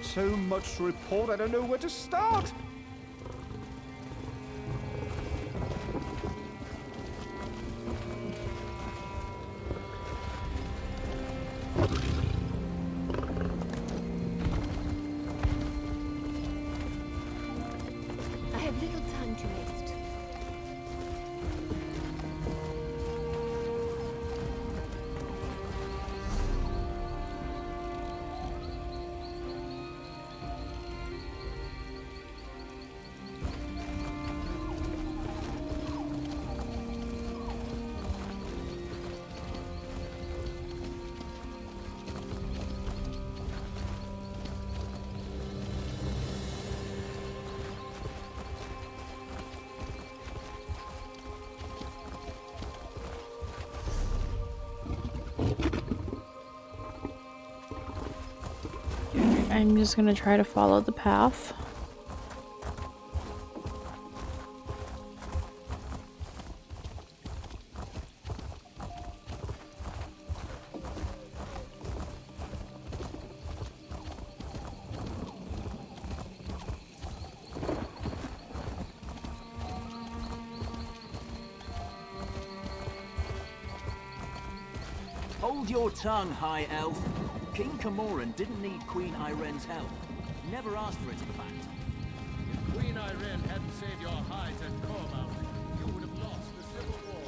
So much to report, I don't know where to start.
I have little time to waste.
I'm just gonna try to follow the path.
Hold your tongue, High Elf. King Camoran didn't need Queen Irene's help. Never asked for it, in fact.
If Queen Irene hadn't saved your hides at Cormount, you would have lost the Civil War.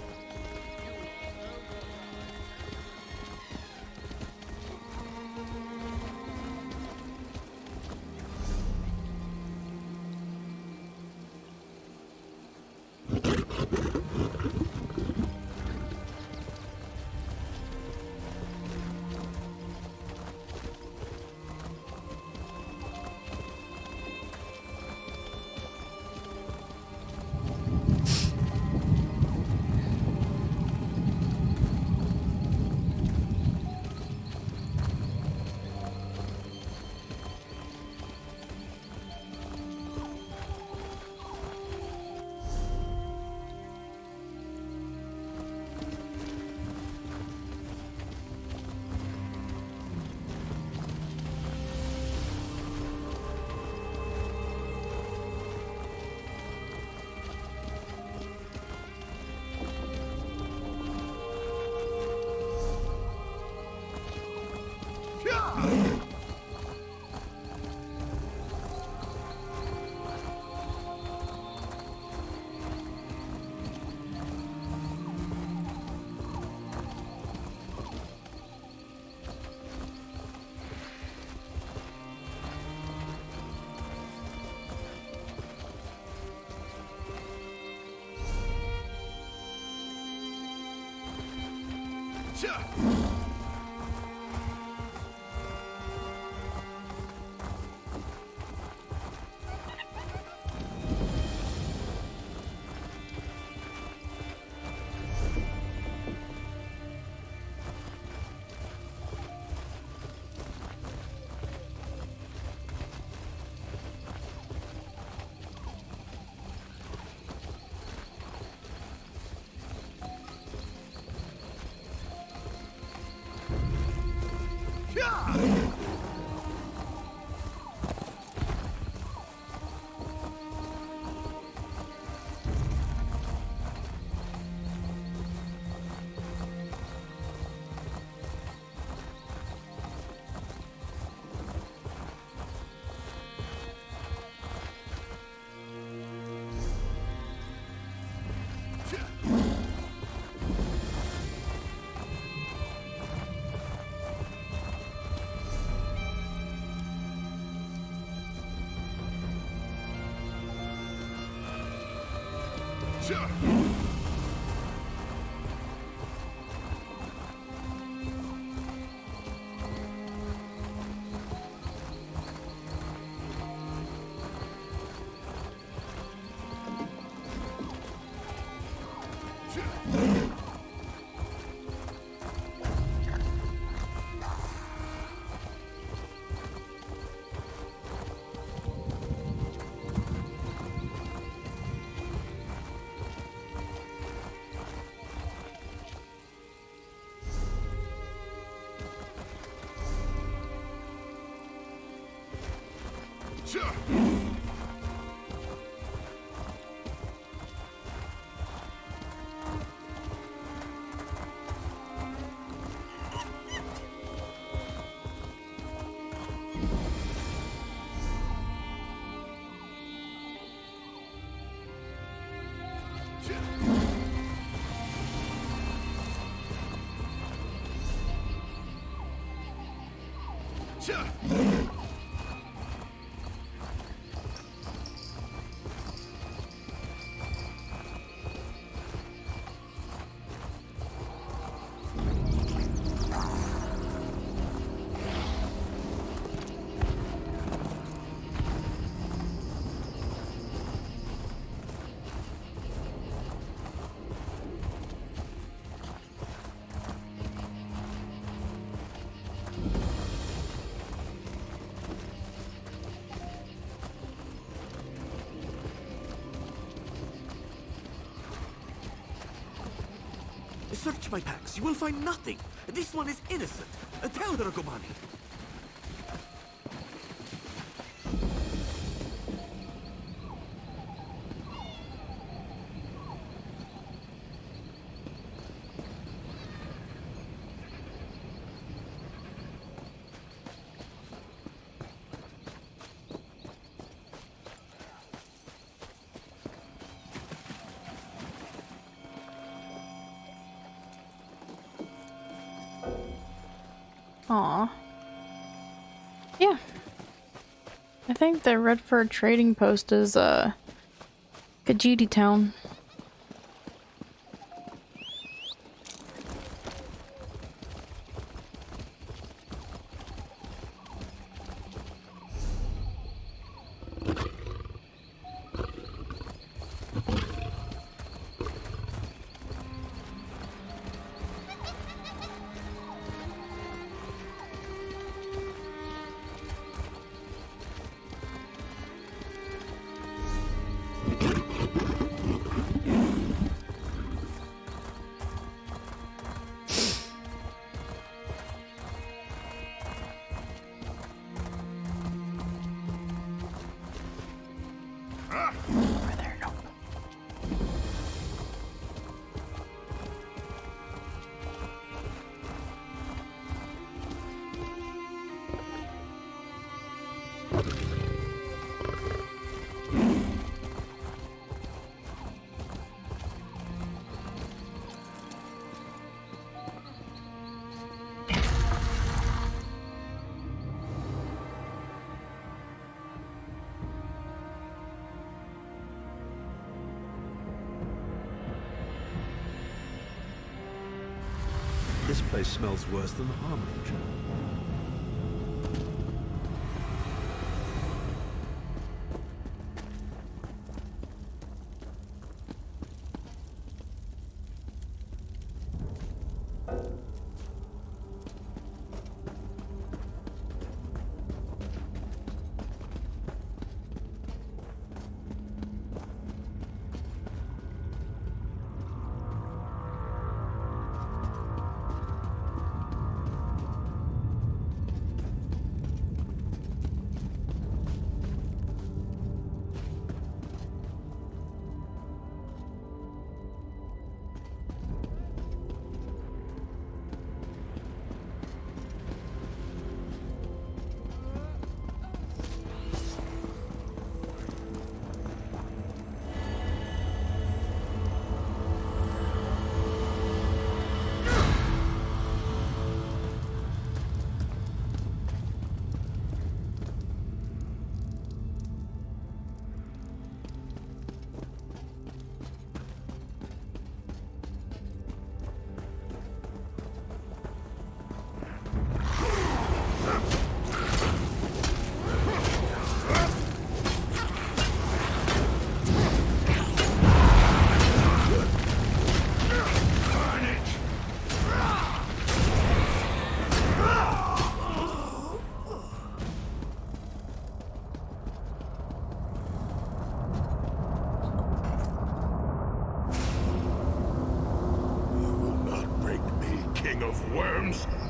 Search my packs. You will find nothing. This one is innocent. Tell her, Gomani.
Aw. Yeah. I think the Redford trading post is, Khajiit Town.
This place smells worse than Harmonage.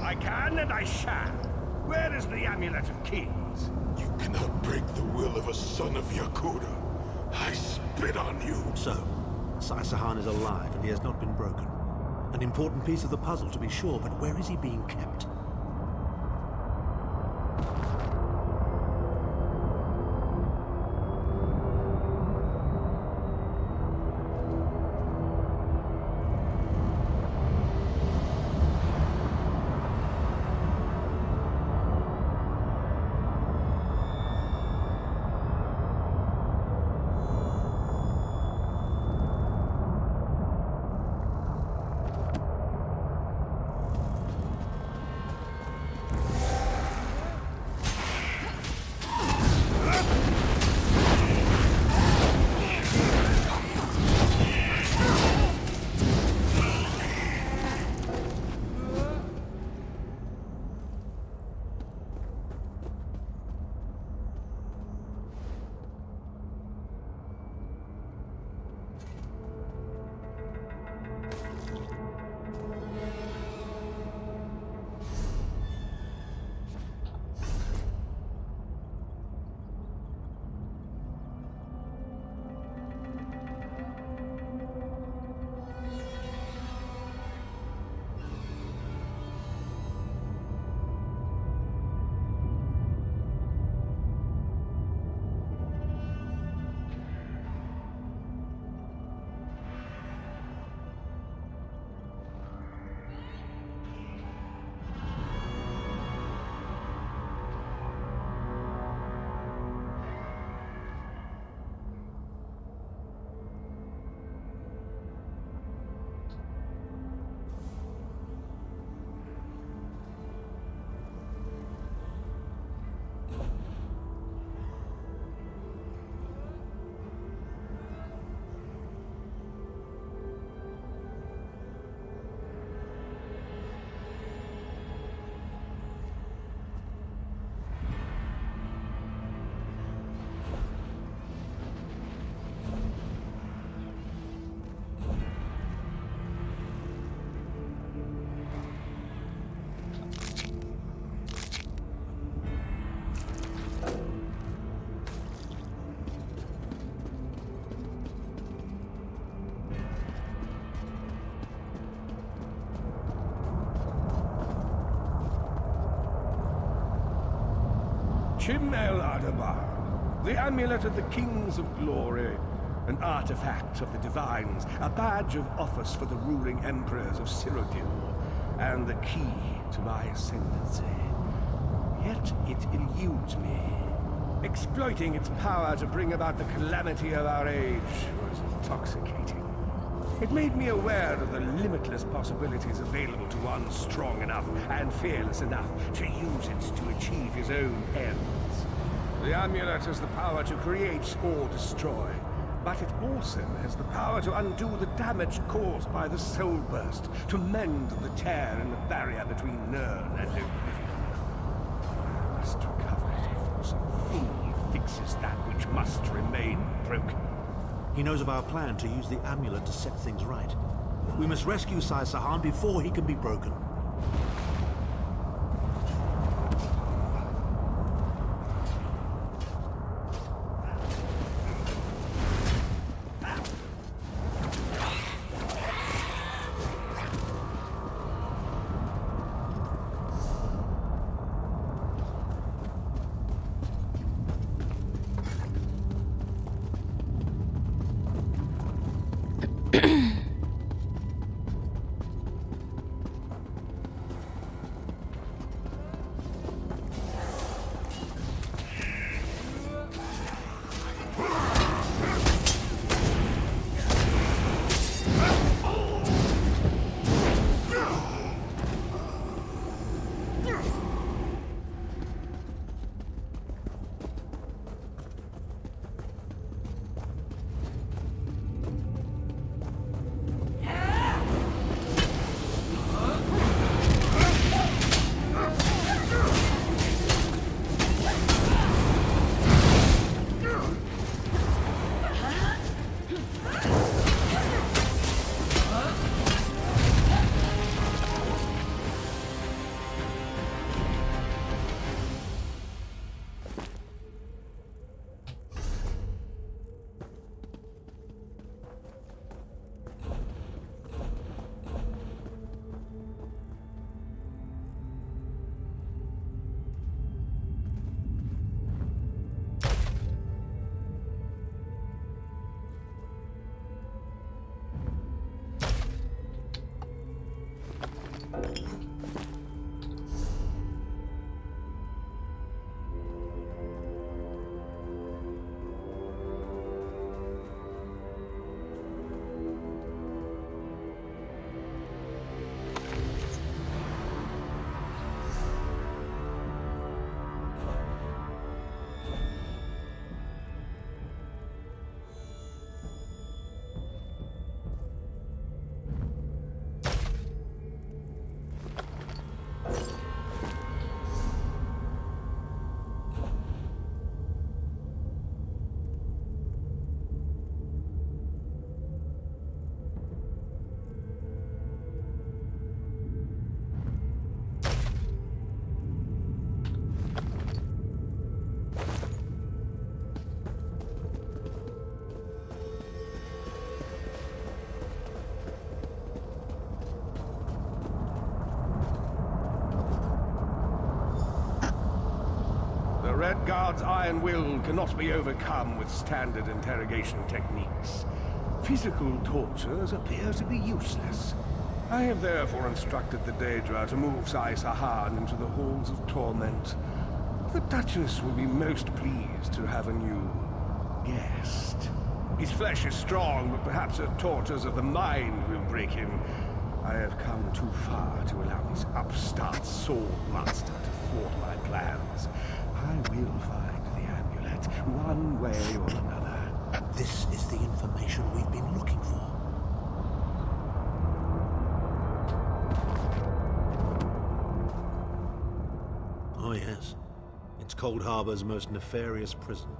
I can and I shall. Where is the Amulet of Kings?
You cannot break the will of a son of Yakuda. I spit on you.
So, Sai-Sahan is alive and he has not been broken. An important piece of the puzzle to be sure, but where is he being kept?
Chim El Adabar, the Amulet of the Kings of Glory, an artifact of the Divines, a badge of office for the ruling emperors of Cyrodiil, and the key to my ascendancy. Yet it eludes me. Exploiting its power to bring about the calamity of our age was intoxicating. It made me aware of the limitless possibilities available to one strong enough and fearless enough to use it to achieve his own ends. The amulet has the power to create or destroy, but it also has the power to undo the damage caused by the Soul Burst, to mend the tear in the barrier between Nirn and Oblivion. I must recover it before some fool fixes that which must remain broken.
He knows of our plan to use the amulet to set things right. We must rescue Sai Sahan before he can be broken.
Red Guard's iron will cannot be overcome with standard interrogation techniques. Physical tortures appear to be useless. I have therefore instructed the Daedra to move Sai Sahan into the Halls of Torment. The Duchess will be most pleased to have a new guest. His flesh is strong, but perhaps her tortures of the mind will break him. I have come too far to allow this upstart sword master to thwart my plans. I will find the amulet, one way or another.
This is the information we've been looking for. Oh yes, it's Cold Harbor's most nefarious prison.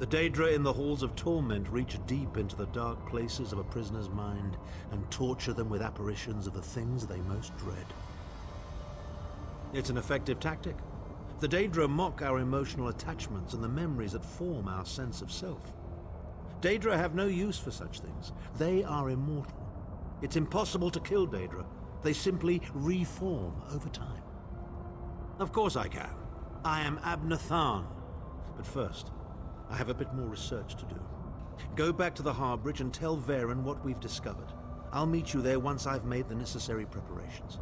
The Daedra in the Halls of Torment reach deep into the dark places of a prisoner's mind and torture them with apparitions of the things they most dread. It's an effective tactic. The Daedra mock our emotional attachments and the memories that form our sense of self. Daedra have no use for such things. They are immortal. It's impossible to kill Daedra. They simply reform over time. Of course I can. I am Abnur Tharn. But first, I have a bit more research to do. Go back to the Harbridge and tell Varen what we've discovered. I'll meet you there once I've made the necessary preparations.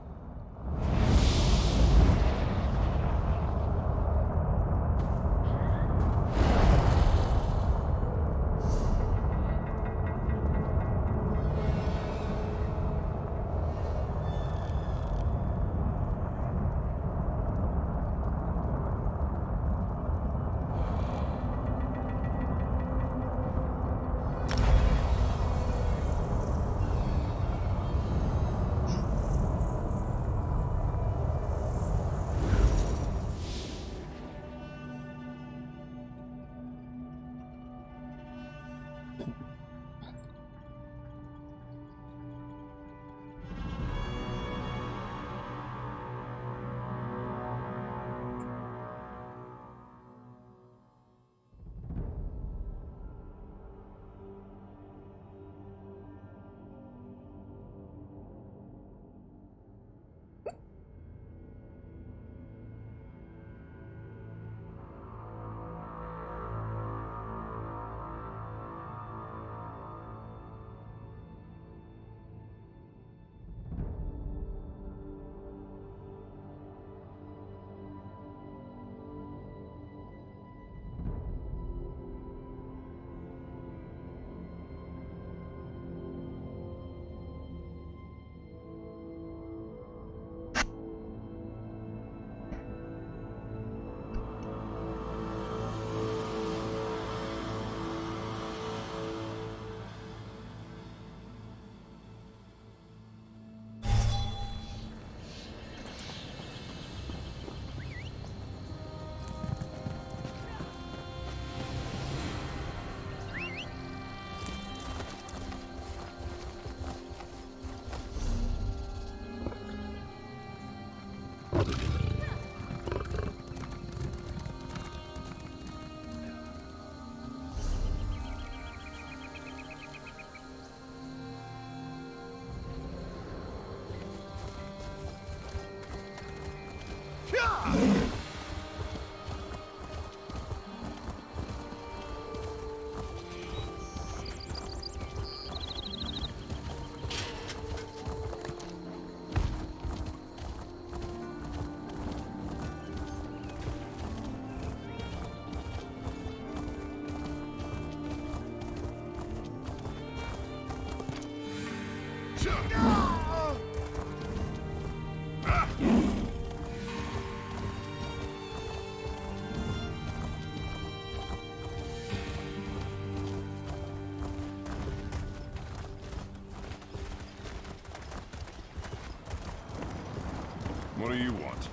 What do you want?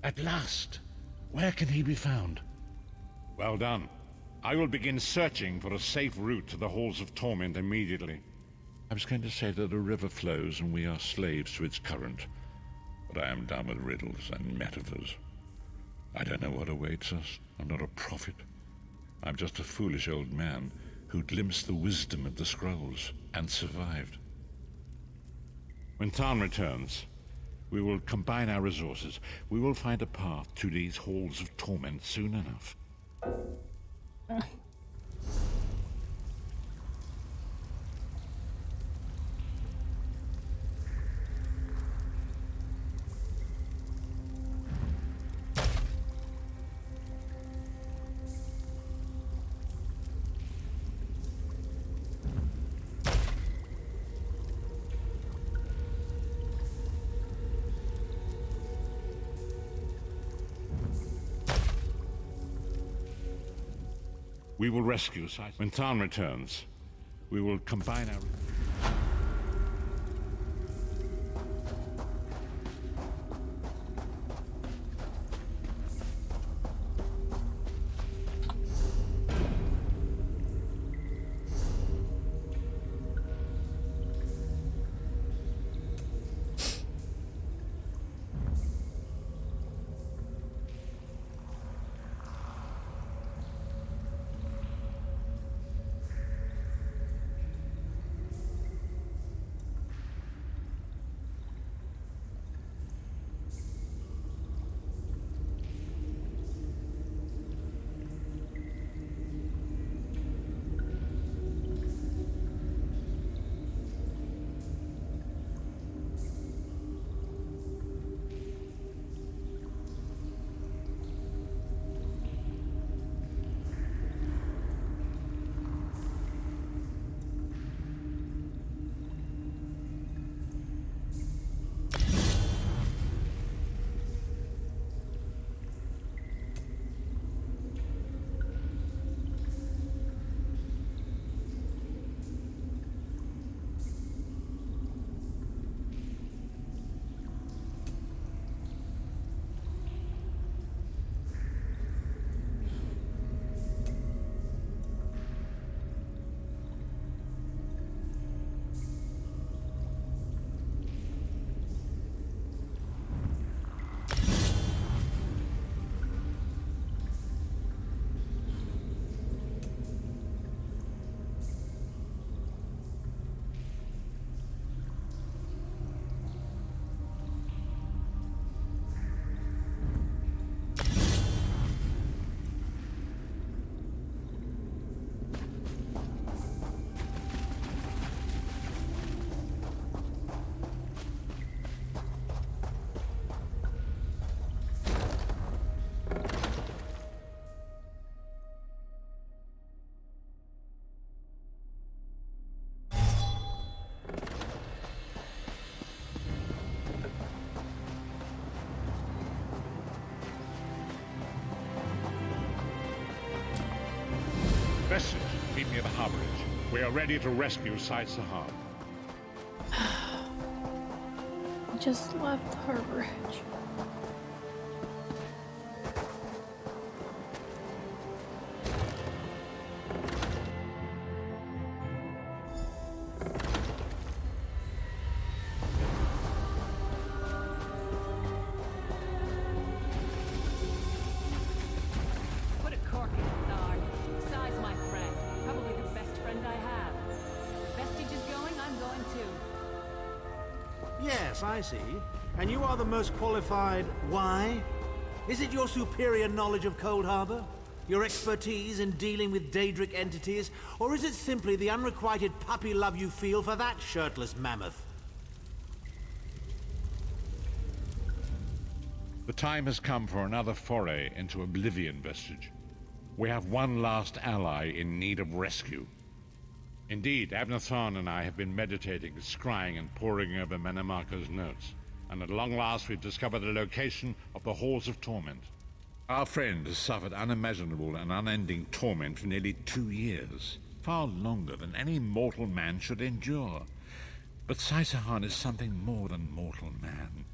At last! Where can he be found? Well done. I will begin searching for a safe route to the Halls of Torment immediately. I was going to say that a river flows and we are slaves to its current, but I am done with riddles and metaphors. I don't know what awaits us. I'm not a prophet. I'm just a foolish old man who glimpsed the wisdom of the scrolls and survived. When Tarn returns, we will combine our resources. We will find a path to these Halls of Torment soon enough. We will rescue Scythe. When Tarn returns, we will combine our... Vestige, meet me at the Harborage. We are ready to rescue Sai Sahan.
Just left the Harborage.
Put a cork in it, Thar. Sai's my friend. Probably the best friend I have. Vestige is going, I'm going too.
Yes, I see. And you are the most qualified. Why? Is it your superior knowledge of Cold Harbor? Your expertise in dealing with Daedric entities? Or is it simply the unrequited puppy love you feel for that shirtless mammoth?
The time has come for another foray into Oblivion, Vestige. We have one last ally in need of rescue. Indeed, Abnur Tharn and I have been meditating, scrying, and poring over Manimarco's notes, and at long last we've discovered the location of the Halls of Torment. Our friend has suffered unimaginable and unending torment for nearly 2 years, far longer than any mortal man should endure. But Sai Sahan is something more than mortal man.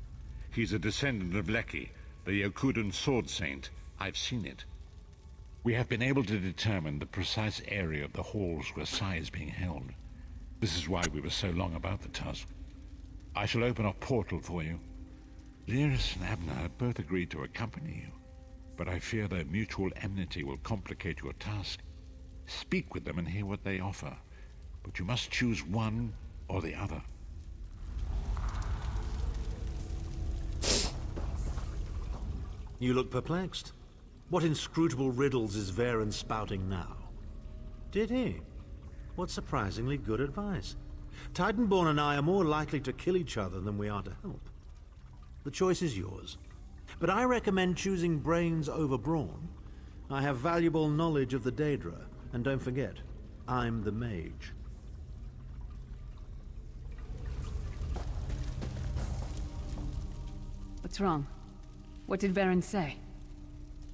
He's a descendant of Leki, the Yokudan sword saint. I've seen it. We have been able to determine the precise area of the halls where Sai is being held. This is why we were so long about the task. I shall open a portal for you. Lyris and Abnur have both agreed to accompany you, but I fear their mutual enmity will complicate your task. Speak with them and hear what they offer, but you must choose one or the other.
You look perplexed. What inscrutable riddles is Varen spouting now? Did he? What surprisingly good advice. Titanborn and I are more likely to kill each other than we are to help. The choice is yours. But I recommend choosing brains over brawn. I have valuable knowledge of the Daedra, and don't forget, I'm the mage.
What's wrong? What did Varen say?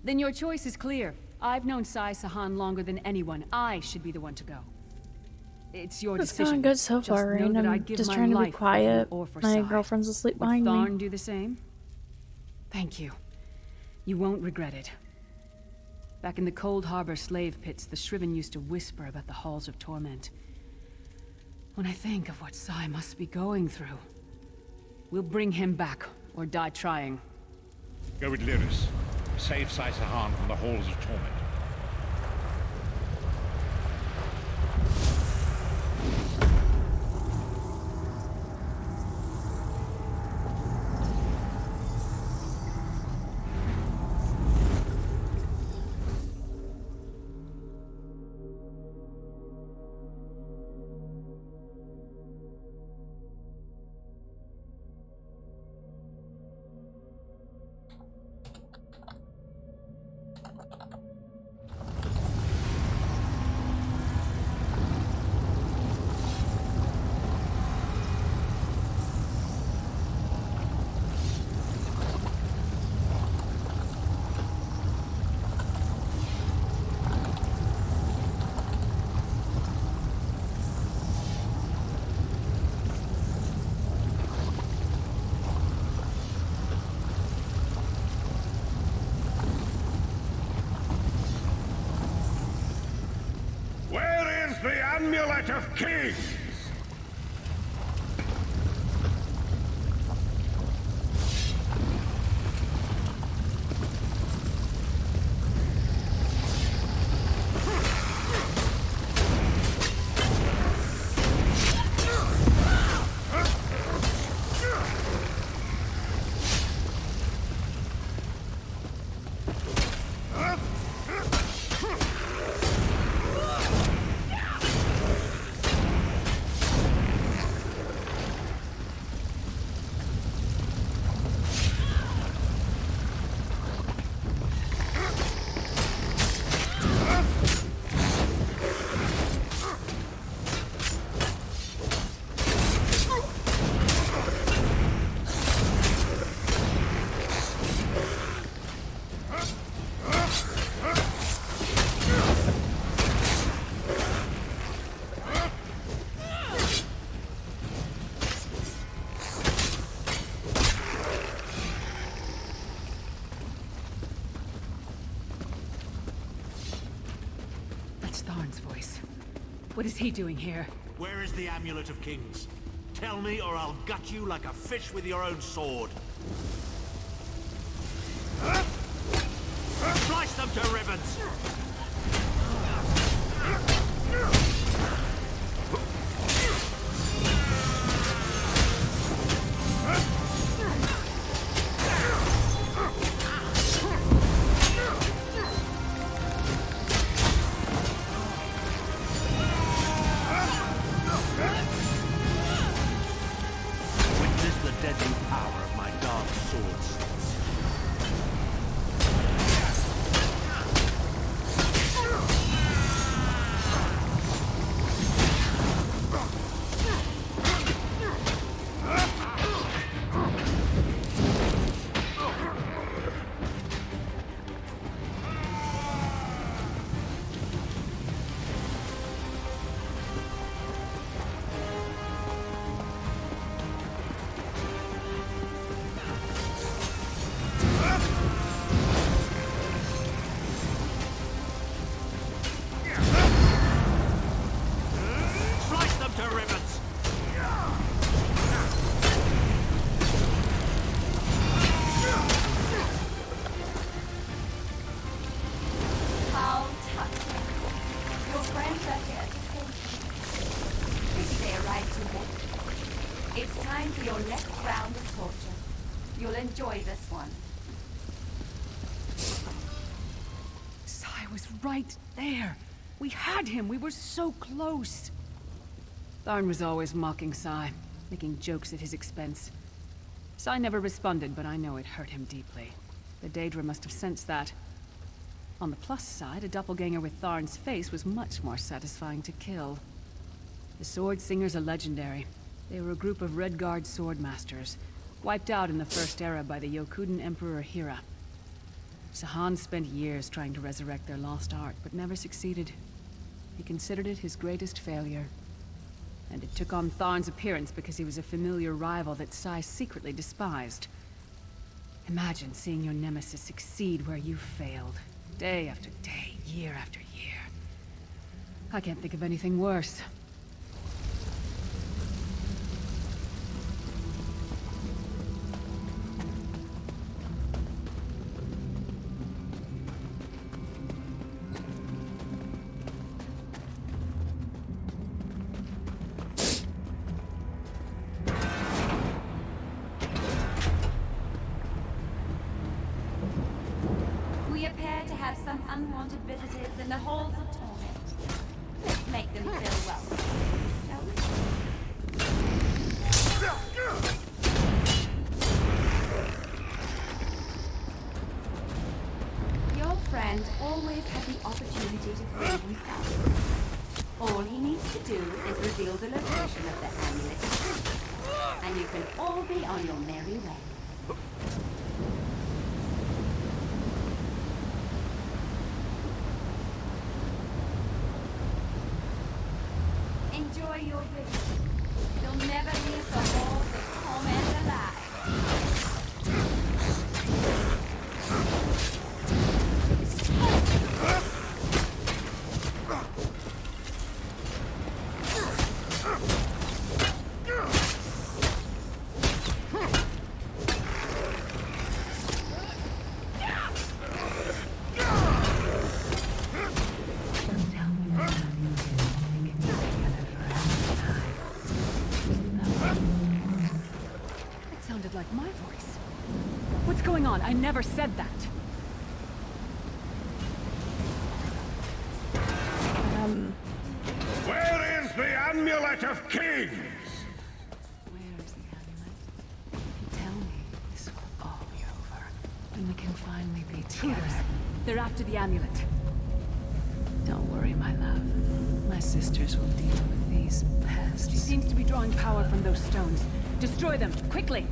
Then your choice is clear. I've known Sai Sahan longer than anyone. I should be the one to go. It's your
It's
decision.
going good so
Just
far,
know
Rain.
that
I'm
I'd give
just
my
trying to be
life for
quiet.
you or for
My
Sai.
girlfriend's asleep
Would
behind me.
Tharn do the same? Thank you. You won't regret it. Back in the Cold Harbor slave pits, the Shriven used to whisper about the Halls of Torment. When I think of what Sai must be going through, we'll bring him back, or die trying.
Go with Lyris. Save Sai Sahan from the Halls of Torment.
Where is the Amulet of Kings?
Tarn's voice. What is he doing here?
Where is the Amulet of Kings? Tell me, or I'll gut you like a fish with your own sword. Slice them to ribbons! Witness the deadly power of my dark swords. Slice them to ribbons!
How touching. Your friends are here to save you. Maybe they arrived too late. It's time for your next round of torture. You'll enjoy this one.
Sai was right there. We had him. We were so close. Tharn was always mocking Sai, making jokes at his expense. Sai never responded, but I know it hurt him deeply. The Daedra must have sensed that. On the plus side, a doppelganger with Tharn's face was much more satisfying to kill. The Sword Singers are legendary. They were a group of Redguard swordmasters, wiped out in the First Era by the Yokudan Emperor Hira. Sahan spent years trying to resurrect their lost art, but never succeeded. He considered it his greatest failure. And it took on Tharn's appearance because he was a familiar rival that Sai secretly despised. Imagine seeing your nemesis succeed where you failed. Day after day, year after year. I can't think of anything worse.
We appear to have some unwanted visitors in the halls of torment. Let's make them feel welcome, shall we? Your friend always had the opportunity to free himself. All he needs to do is reveal the location of the amulet of truth, and you can all be on your merry way. Enjoy your visit. You'll never leave the halls of torment alive.
It sounded like my voice. What's going on? I never said that.
Where is the Amulet of Kings?
Where is the amulet? Tell me, this will all be over. And we can finally be together. They're after the amulet. Don't worry, my love. My sisters will deal with these pests. She seems to be drawing power from those stones. Destroy them, quickly!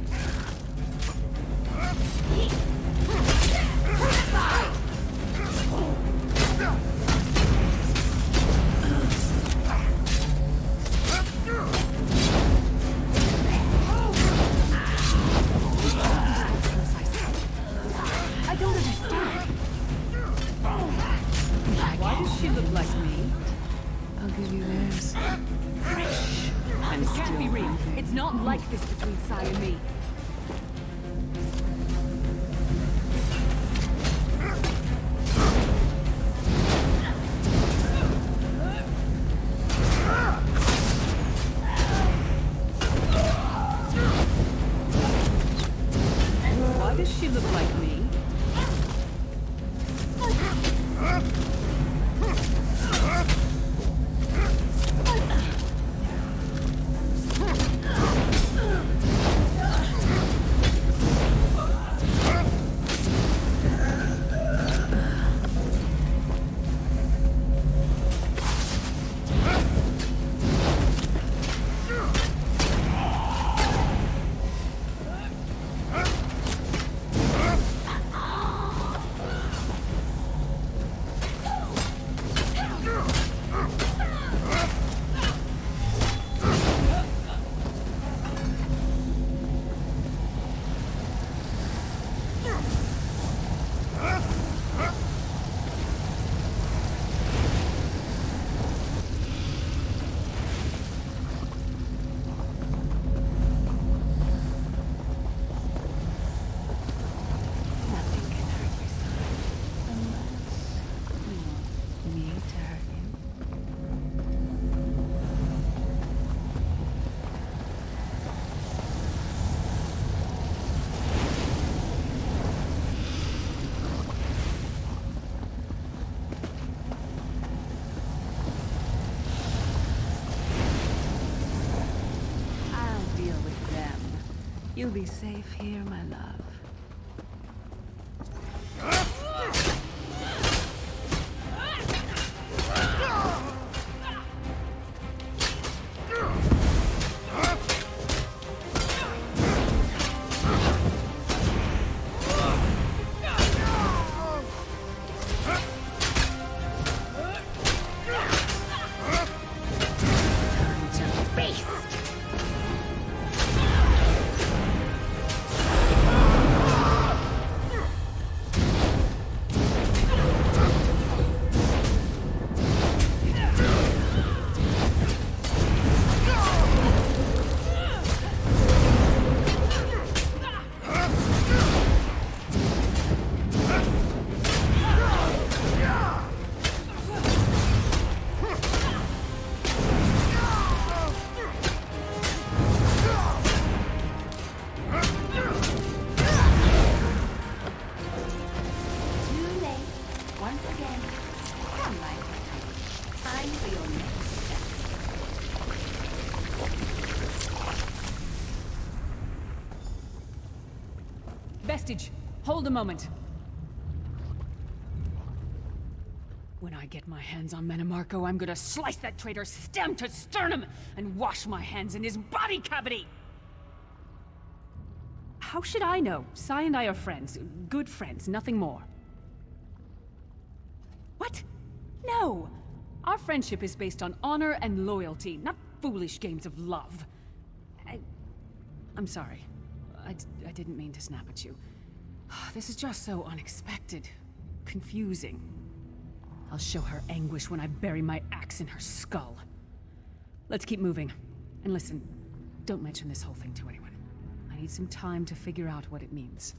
I don't understand. Why does she look like me?
I'll give you theirs.
Fresh. This can't be real. It's not like this between Sai and me. Why does she look like me?
You'll be safe here, my love.
Vestige, hold a moment. When I get my hands on Menimarco, I'm gonna slice that traitor stem to sternum and wash my hands in his body cavity! How should I know? Sai and I are friends. Good friends, nothing more. What? No! Our friendship is based on honor and loyalty, not foolish games of love. I'm sorry. I didn't mean to snap at you. This is just so unexpected. Confusing. I'll show her anguish when I bury my axe in her skull. Let's keep moving. And listen, don't mention this whole thing to anyone. I need some time to figure out what it means.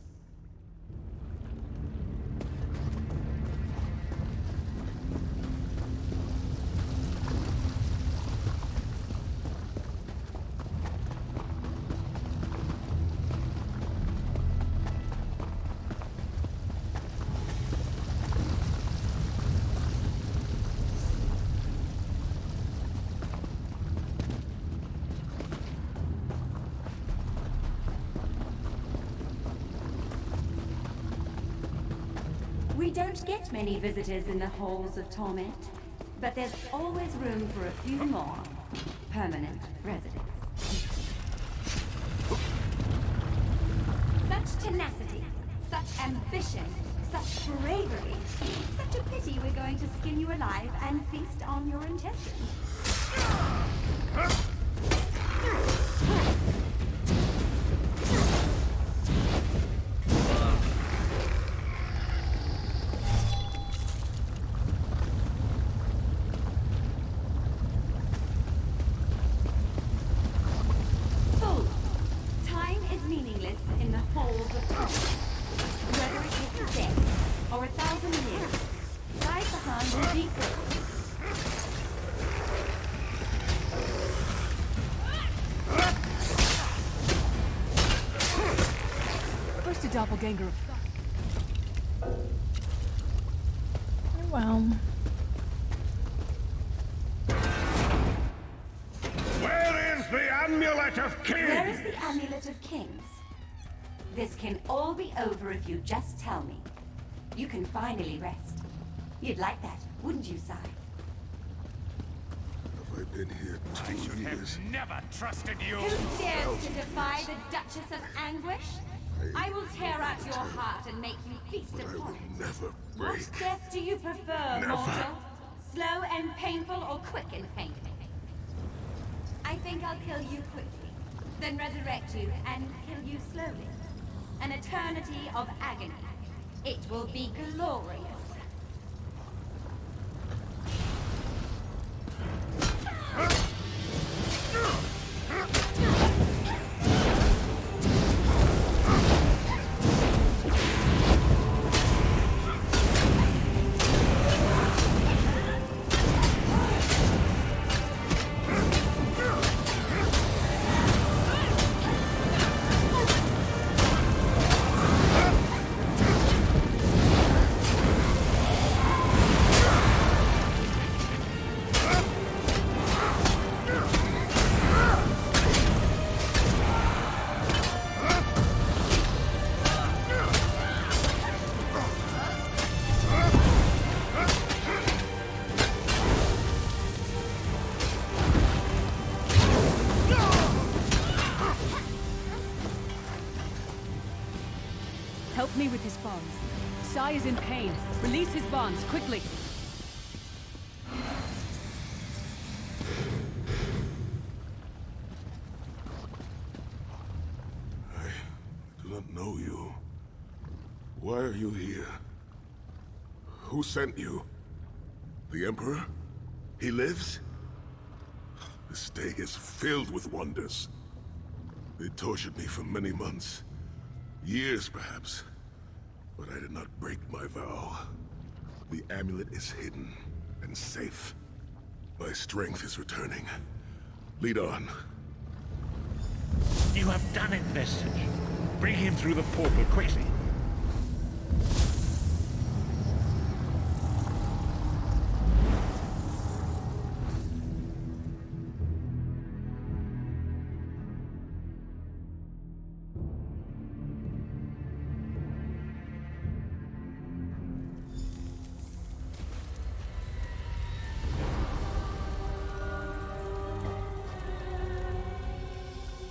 We don't get many visitors in the Halls of Torment, but there's always room for a few more permanent residents. Such tenacity, such ambition, such bravery. Such a pity we're going to skin you alive and feast on your intestines.
doppelganger.
Well.
Where is the Amulet of Kings?
Where is the Amulet of Kings? This can all be over if you just tell me. You can finally rest. You'd like that, wouldn't you, Sai?
Have I been here 2
I should
years?
have never trusted you.
Who dares to defy the Duchess of Anguish? I will tear out your heart and make you feast upon it.
Never
What
break.
death do you prefer,
Never.
mortal? Slow and painful or quick and painful? I think I'll kill you quickly, then resurrect you and kill you slowly. An eternity of agony. It will be glorious.
Help me with his bonds. Sai is in pain. Release his bonds, quickly.
I do not know you. Why are you here? Who sent you? The Emperor? He lives? This day is filled with wonders. They tortured me for many months. Years, perhaps. But I did not break my vow. The amulet is hidden and safe. My strength is returning. Lead on.
You have done it, Vestige. Bring him through the portal quickly.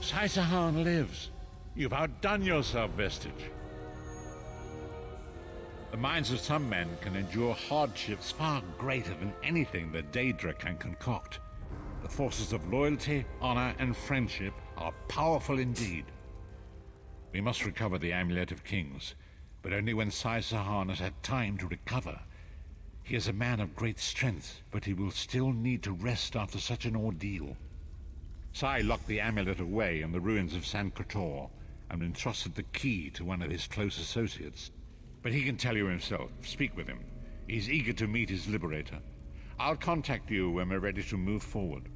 Sai Sahan lives. You've outdone yourself, Vestige. The minds of some men can endure hardships far greater than anything that Daedra can concoct. The forces of loyalty, honor, and friendship are powerful indeed. We must recover the Amulet of Kings, but only when Sai Sahan has had time to recover. He is a man of great strength, but he will still need to rest after such an ordeal. Sai locked the amulet away in the ruins of San Kotor and entrusted the key to one of his close associates. But he can tell you himself. Speak with him. He's eager to meet his liberator. I'll contact you when we're ready to move forward.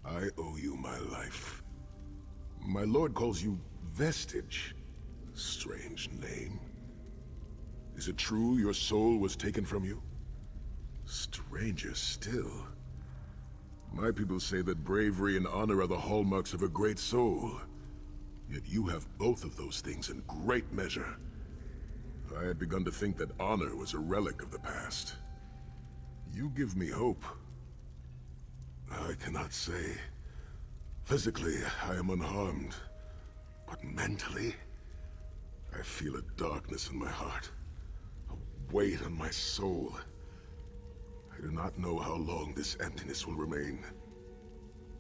I owe you my life. My lord calls you Vestige. Strange name. Is it true your soul was taken from you? Stranger still. My people say that bravery and honor are the hallmarks of a great soul. Yet you have both of those things in great measure. I had begun to think that honor was a relic of the past. You give me hope. I cannot say. Physically, I am unharmed. But mentally, I feel a darkness in my heart. A weight on my soul. I do not know how long this emptiness will remain.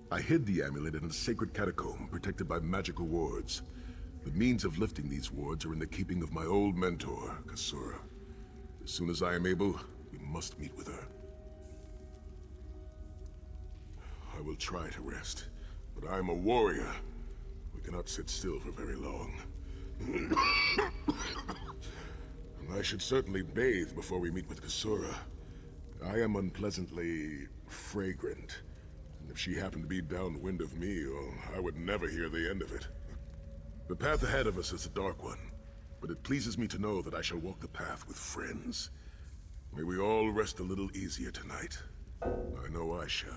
I hid the amulet in a sacred catacomb protected by magical wards. The means of lifting these wards are in the keeping of my old mentor, Kasura. As soon as I am able, we must meet with her. I will try to rest, but I am a warrior. We cannot sit still for very long. I should certainly bathe before we meet with Kasura. I am unpleasantly fragrant.
If she happened to be downwind of me, well, I would never hear the end of it. The path ahead of us is a dark one, but it pleases me to know that I shall walk the path with friends. May we all rest a little easier tonight. I know I shall.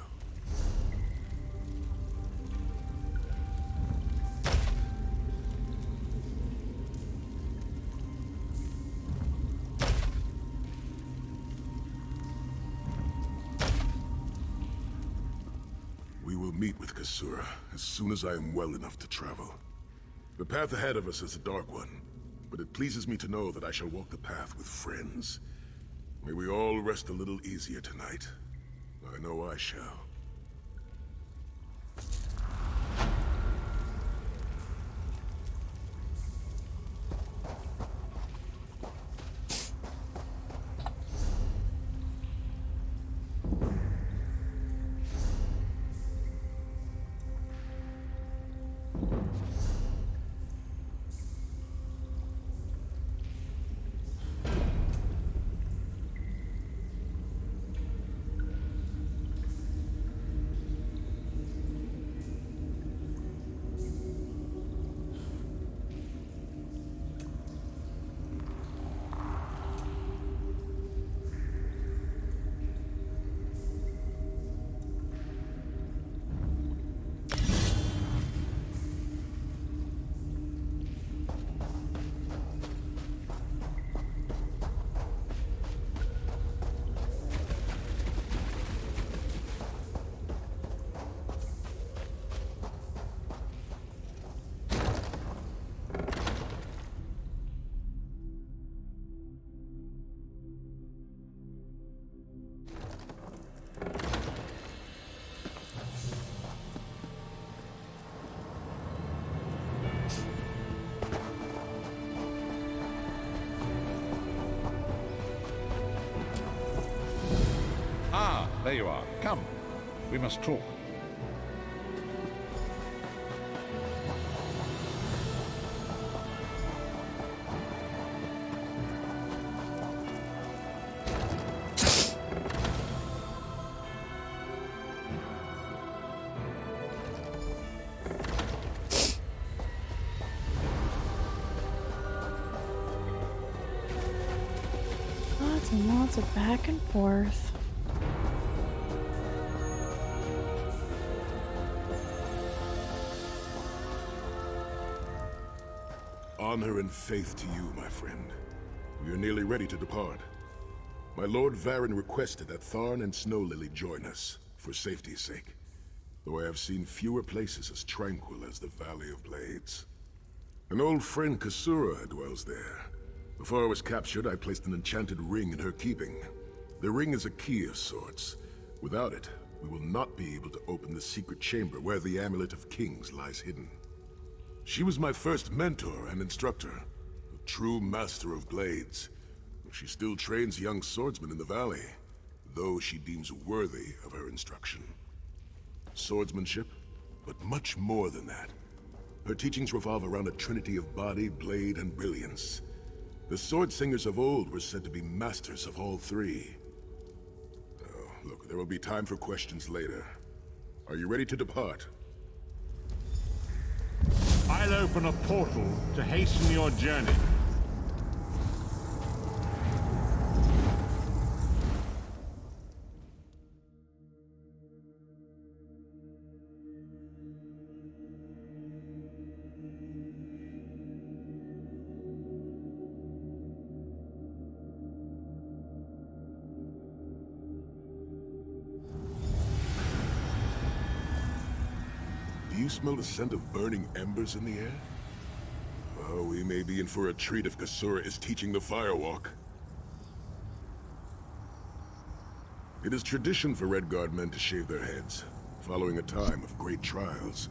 We will meet with Kasura as soon as I am well enough to travel. The path ahead of us is a dark one, but it pleases me to know that I shall walk the path with friends. May we all rest a little easier tonight. I know I shall.
There you are. Come. We must talk.
Lots and lots of back and forth.
Honor and faith to you, my friend. We are nearly ready to depart. My Lord Varen requested that Tharn and Snowlily join us, for safety's sake. Though I have seen fewer places as tranquil as the Valley of Blades. An old friend, Kasura, dwells there. Before I was captured, I placed an enchanted ring in her keeping. The ring is a key of sorts. Without it, we will not be able to open the secret chamber where the Amulet of Kings lies hidden. She was my first mentor and instructor, a true master of blades. She still trains young swordsmen in the valley, though she deems worthy of her instruction. Swordsmanship, but much more than that. Her teachings revolve around a trinity of body, blade, and brilliance. The sword singers of old were said to be masters of all three. Oh, look, there will be time for questions later. Are you ready to depart?
I'll open a portal to hasten your journey.
Do you smell the scent of burning embers in the air? Oh, we may be in for a treat if Kasura is teaching the Firewalk. It is tradition for Redguard men to shave their heads, following a time of great trials.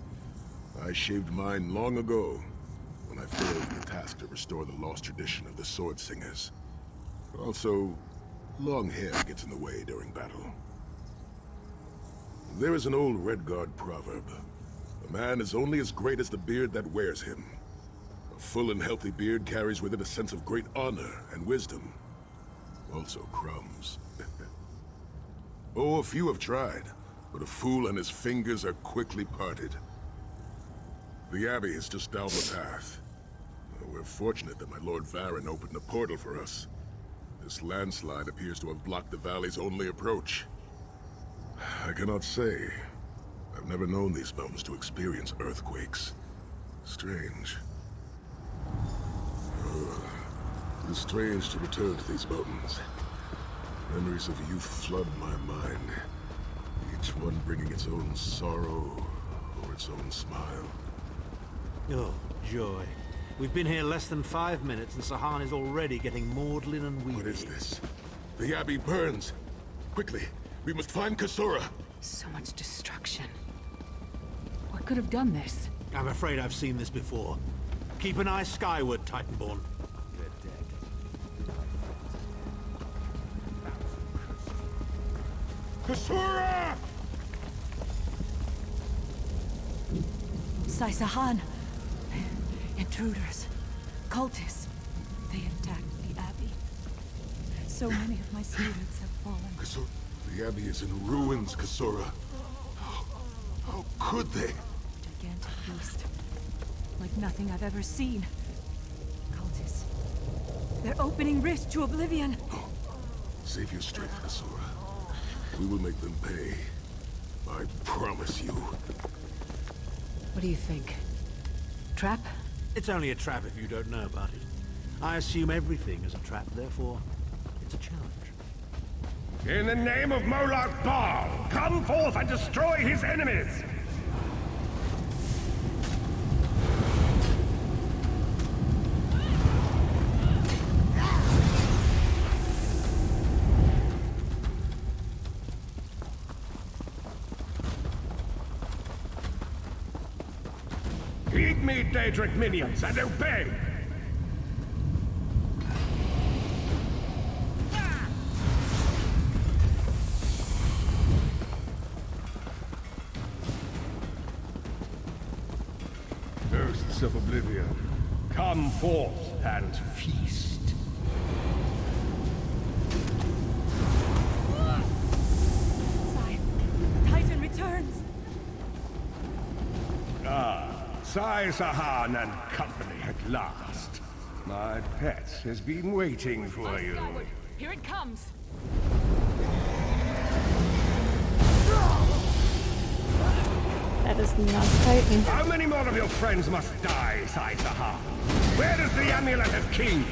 I shaved mine long ago, when I failed in the task to restore the lost tradition of the Sword Singers. Also, long hair gets in the way during battle. There is an old Redguard proverb. A man is only as great as the beard that wears him. A full and healthy beard carries with it a sense of great honor and wisdom. Also crumbs. Oh, a few have tried, but a fool and his fingers are quickly parted. The Abbey is just down the path. We're fortunate that my Lord Varen opened a portal for us. This landslide appears to have blocked the valley's only approach. I cannot say. I've never known these mountains to experience earthquakes. Strange. It is strange to return to these mountains. Memories of youth flood my mind, each one bringing its own sorrow or its own smile.
Oh, joy. We've been here less than 5 minutes and Sahan is already getting maudlin and weedy.
What is this? The Abbey burns! Quickly, we must find Kasura!
So much destruction. What could have done this?
I'm afraid I've seen this before. Keep an eye skyward, Titanborn.
Kasura!
Sai-Sahan. Intruders. Cultists. They attacked the Abbey. So many of my students have fallen.
Kasura, the Abbey is in ruins, Kasura. How could they?
Gigantic beast. Like nothing I've ever seen. Cultists. They're opening rifts to oblivion.
Save your strength, Kasura. We will make them pay. I promise you.
What do you think? Trap?
It's only a trap if you don't know about it. I assume everything is a trap, therefore, it's a challenge.
In the name of Molag Bal, come forth and destroy his enemies! Heed me, Daedric minions, and obey! Ghosts of Oblivion, come forth and feast.
Titan returns!
Sai-Sahan and company at last. My pet has been waiting for you.
Skyward. Here it comes!
That is not Titan.
How many more of your friends must die, Sai-Sahan? Where is the Amulet of Kings?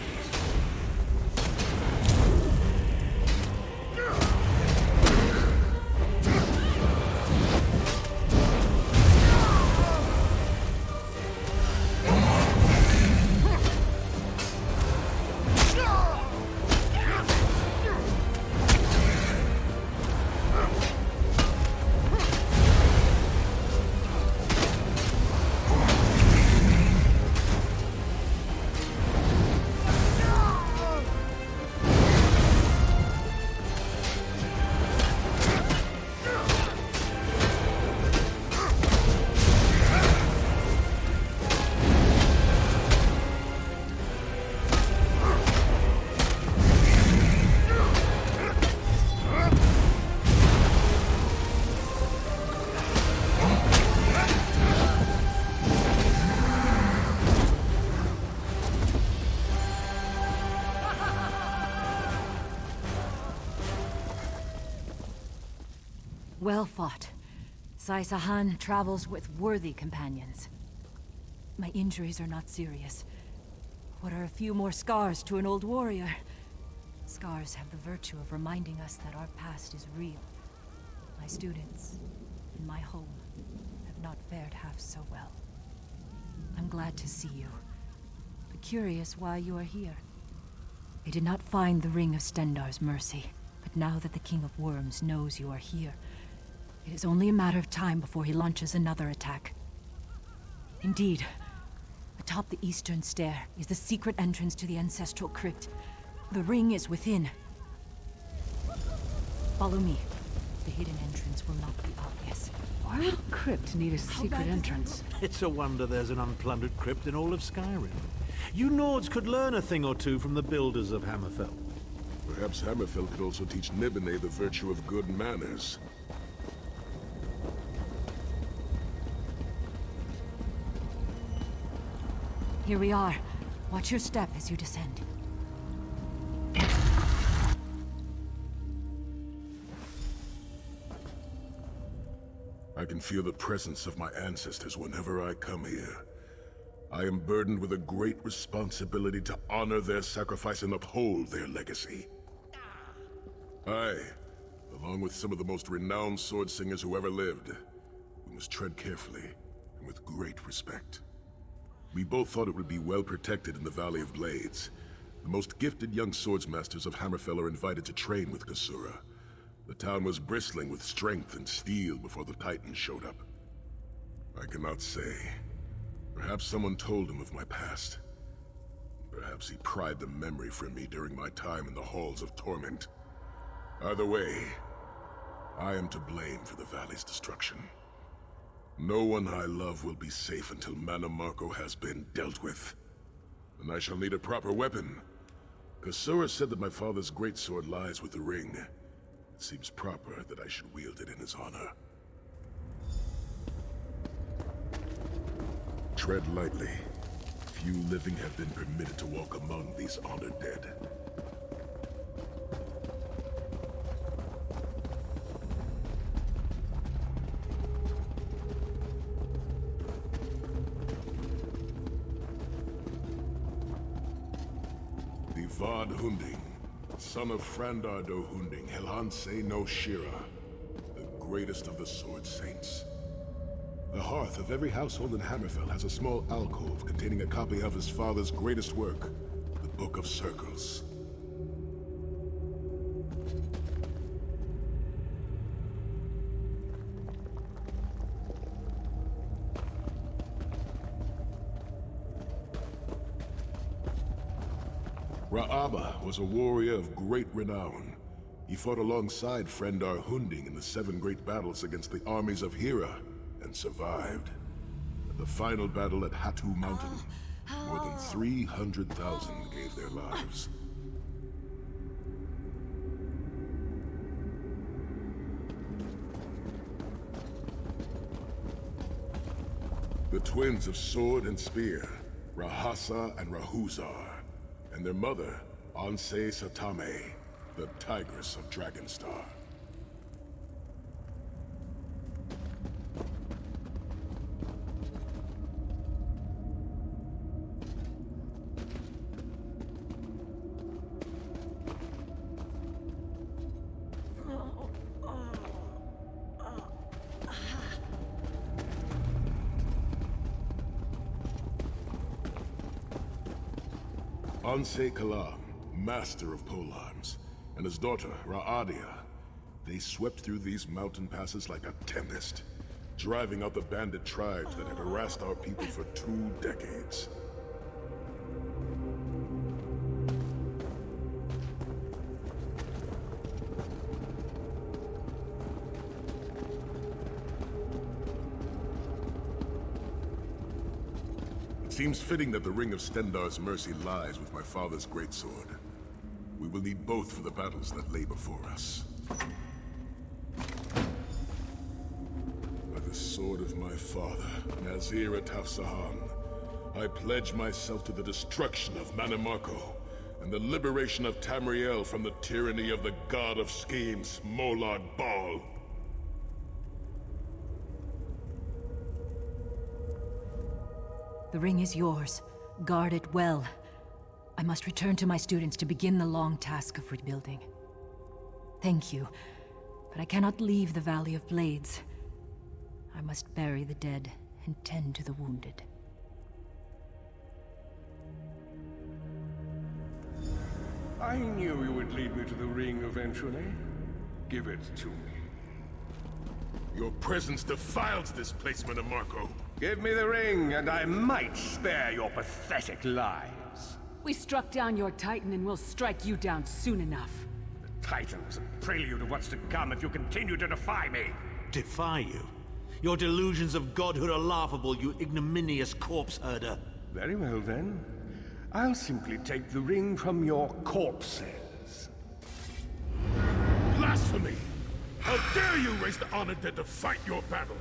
Well fought. Sai-Sahan travels with worthy companions. My injuries are not serious. What are a few more scars to an old warrior? Scars have the virtue of reminding us that our past is real. My students, in my home, have not fared half so well. I'm glad to see you, but curious why you are here. I did not find the Ring of Stendarr's mercy, but now that the King of Worms knows you are here, it is only a matter of time before he launches another attack. Indeed, atop the eastern stair is the secret entrance to the Ancestral Crypt. The ring is within. Follow me. The hidden entrance will not be obvious.
Why would a crypt need a secret entrance?
It's a wonder there's an unplundered crypt in all of Skyrim. You Nords could learn a thing or two from the builders of Hammerfell.
Perhaps Hammerfell could also teach Nibene the virtue of good manners.
Here we are. Watch your step as you descend.
I can feel the presence of my ancestors whenever I come here. I am burdened with a great responsibility to honor their sacrifice and uphold their legacy. I, along with some of the most renowned sword singers who ever lived, we must tread carefully and with great respect. We both thought it would be well protected in the Valley of Blades. The most gifted young swordsmasters of Hammerfell are invited to train with Kasura. The town was bristling with strength and steel before the Titans showed up. I cannot say. Perhaps someone told him of my past. Perhaps he pried the memory from me during my time in the Halls of Torment. Either way, I am to blame for the Valley's destruction. No one I love will be safe until Mannimarco has been dealt with. And I shall need a proper weapon. Kasura said that my father's greatsword lies with the ring. It seems proper that I should wield it in his honor. Tread lightly. Few living have been permitted to walk among these honored dead. The Vard Hunding, son of Frandar do Hunding, Helhanse no Shira, the greatest of the Sword Saints. The hearth of every household in Hammerfell has a small alcove containing a copy of his father's greatest work, the Book of Circles. Ra'aba was a warrior of great renown. He fought alongside Frandar Hunding in the 7 great battles against the armies of Hira, and survived. At the final battle at Hatu Mountain, more than 300,000 gave their lives. The twins of Sword and Spear, Rahasa and Rahuzar, and their mother, Anse Satame, the Tigress of Dragonstar. Anse Kalam, master of polearms, and his daughter, Ra'adia, they swept through these mountain passes like a tempest, driving out the bandit tribes that had harassed our people for 2 decades. It seems fitting that the Ring of Stendarr's Mercy lies with my father's greatsword. We will need both for the battles that lay before us. By the sword of my father, Nazir Ataf-Sahan, I pledge myself to the destruction of Mannimarco and the liberation of Tamriel from the tyranny of the god of schemes, Molag Bal.
The ring is yours. Guard it well. I must return to my students to begin the long task of rebuilding. Thank you, but I cannot leave the Valley of Blades. I must bury the dead and tend to the wounded.
I knew you would lead me to the ring eventually. Give it to me.
Your presence defiles this place, Mannimarco.
Give me the ring, and I might spare your pathetic lives.
We struck down your Titan, and we'll strike you down soon enough.
The Titan was a prelude of what's to come if you continue to defy me.
Defy you? Your delusions of godhood are laughable, you ignominious corpse herder.
Very well, then. I'll simply take the ring from your corpses.
Blasphemy! How dare you raise the honored dead to fight your battle?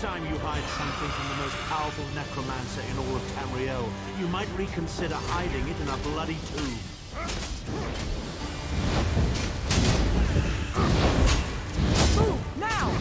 time you hide something from the most powerful necromancer in all of Tamriel, you might reconsider hiding it in a bloody tomb.
Move, now!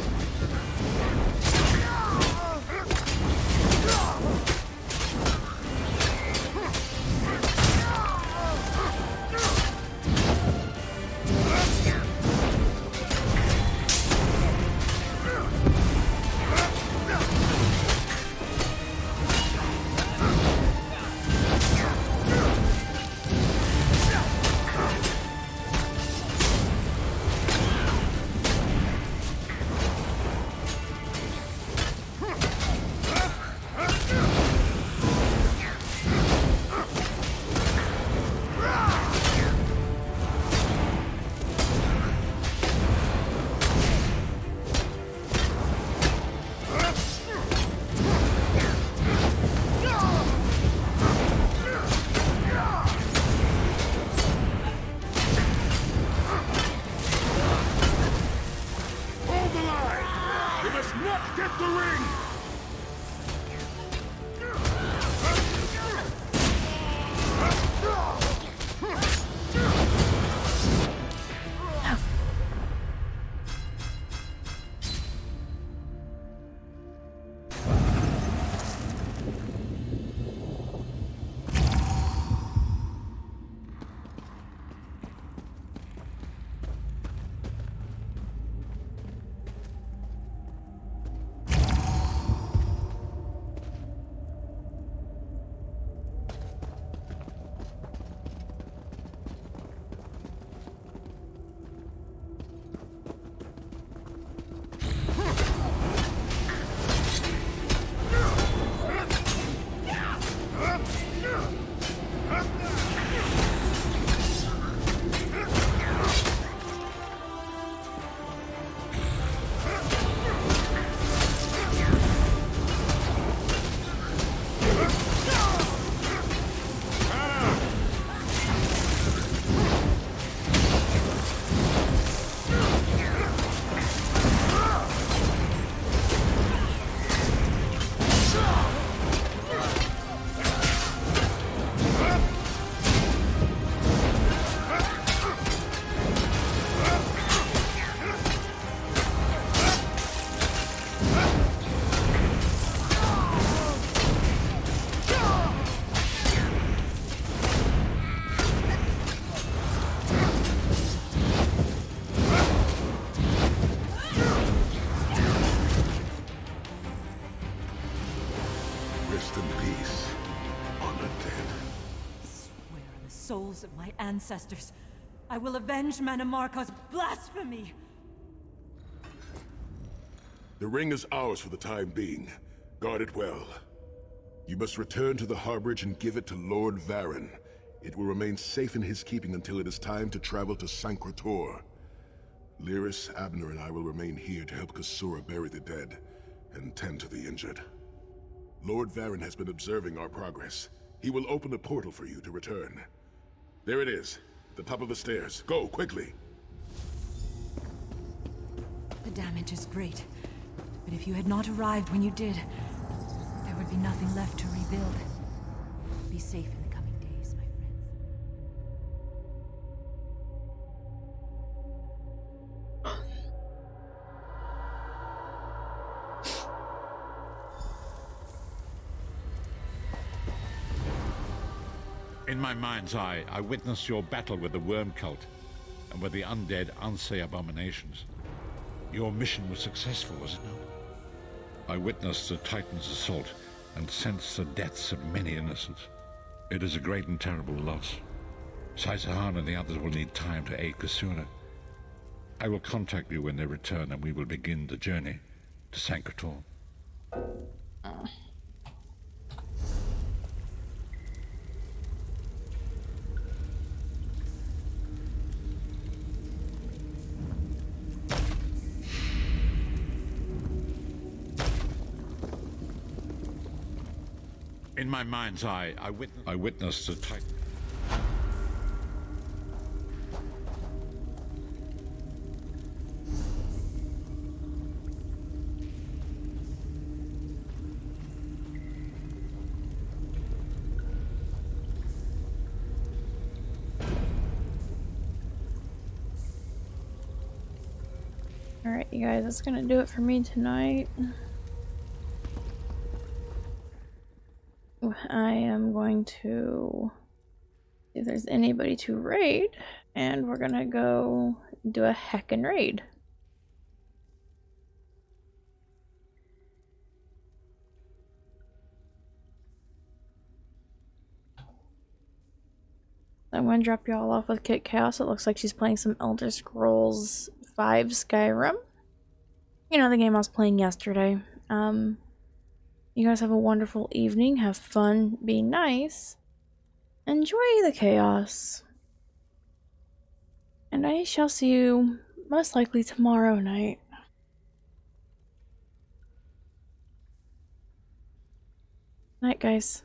Souls of my ancestors, I will avenge Manimarco's blasphemy!
The ring is ours for the time being. Guard it well. You must return to the Harborage and give it to Lord Varen. It will remain safe in his keeping until it is time to travel to Sancre-Tor. Lyris, Abner, and I will remain here to help Kasura bury the dead and tend to the injured. Lord Varen has been observing our progress. He will open a portal for you to return. There it is, at the top of the stairs. Go, quickly!
The damage is great, but if you had not arrived when you did, there would be nothing left to rebuild. Be safe in the coming days, my friends.
In my mind's eye, I witnessed your battle with the Worm Cult and with the undead Unsay abominations. Your mission was successful, was it not? I witnessed the Titan's assault and sensed the deaths of many innocents. It is a great and terrible loss. Saisahan and the others will need time to aid Kasura. I will contact you when they return and we will begin the journey to Sancre-Tor. In my mind's eye, I witnessed the Titan.
Alright, you guys, that's gonna do it for me tonight. I am going to see if there's anybody to raid, and we're gonna go do a heckin' raid. I'm gonna drop y'all off with Kit Chaos. It looks like she's playing some Elder Scrolls V Skyrim. You know, the game I was playing yesterday. You guys have a wonderful evening. Have fun. Be nice. Enjoy the chaos. And I shall see you most likely tomorrow night. Night, guys.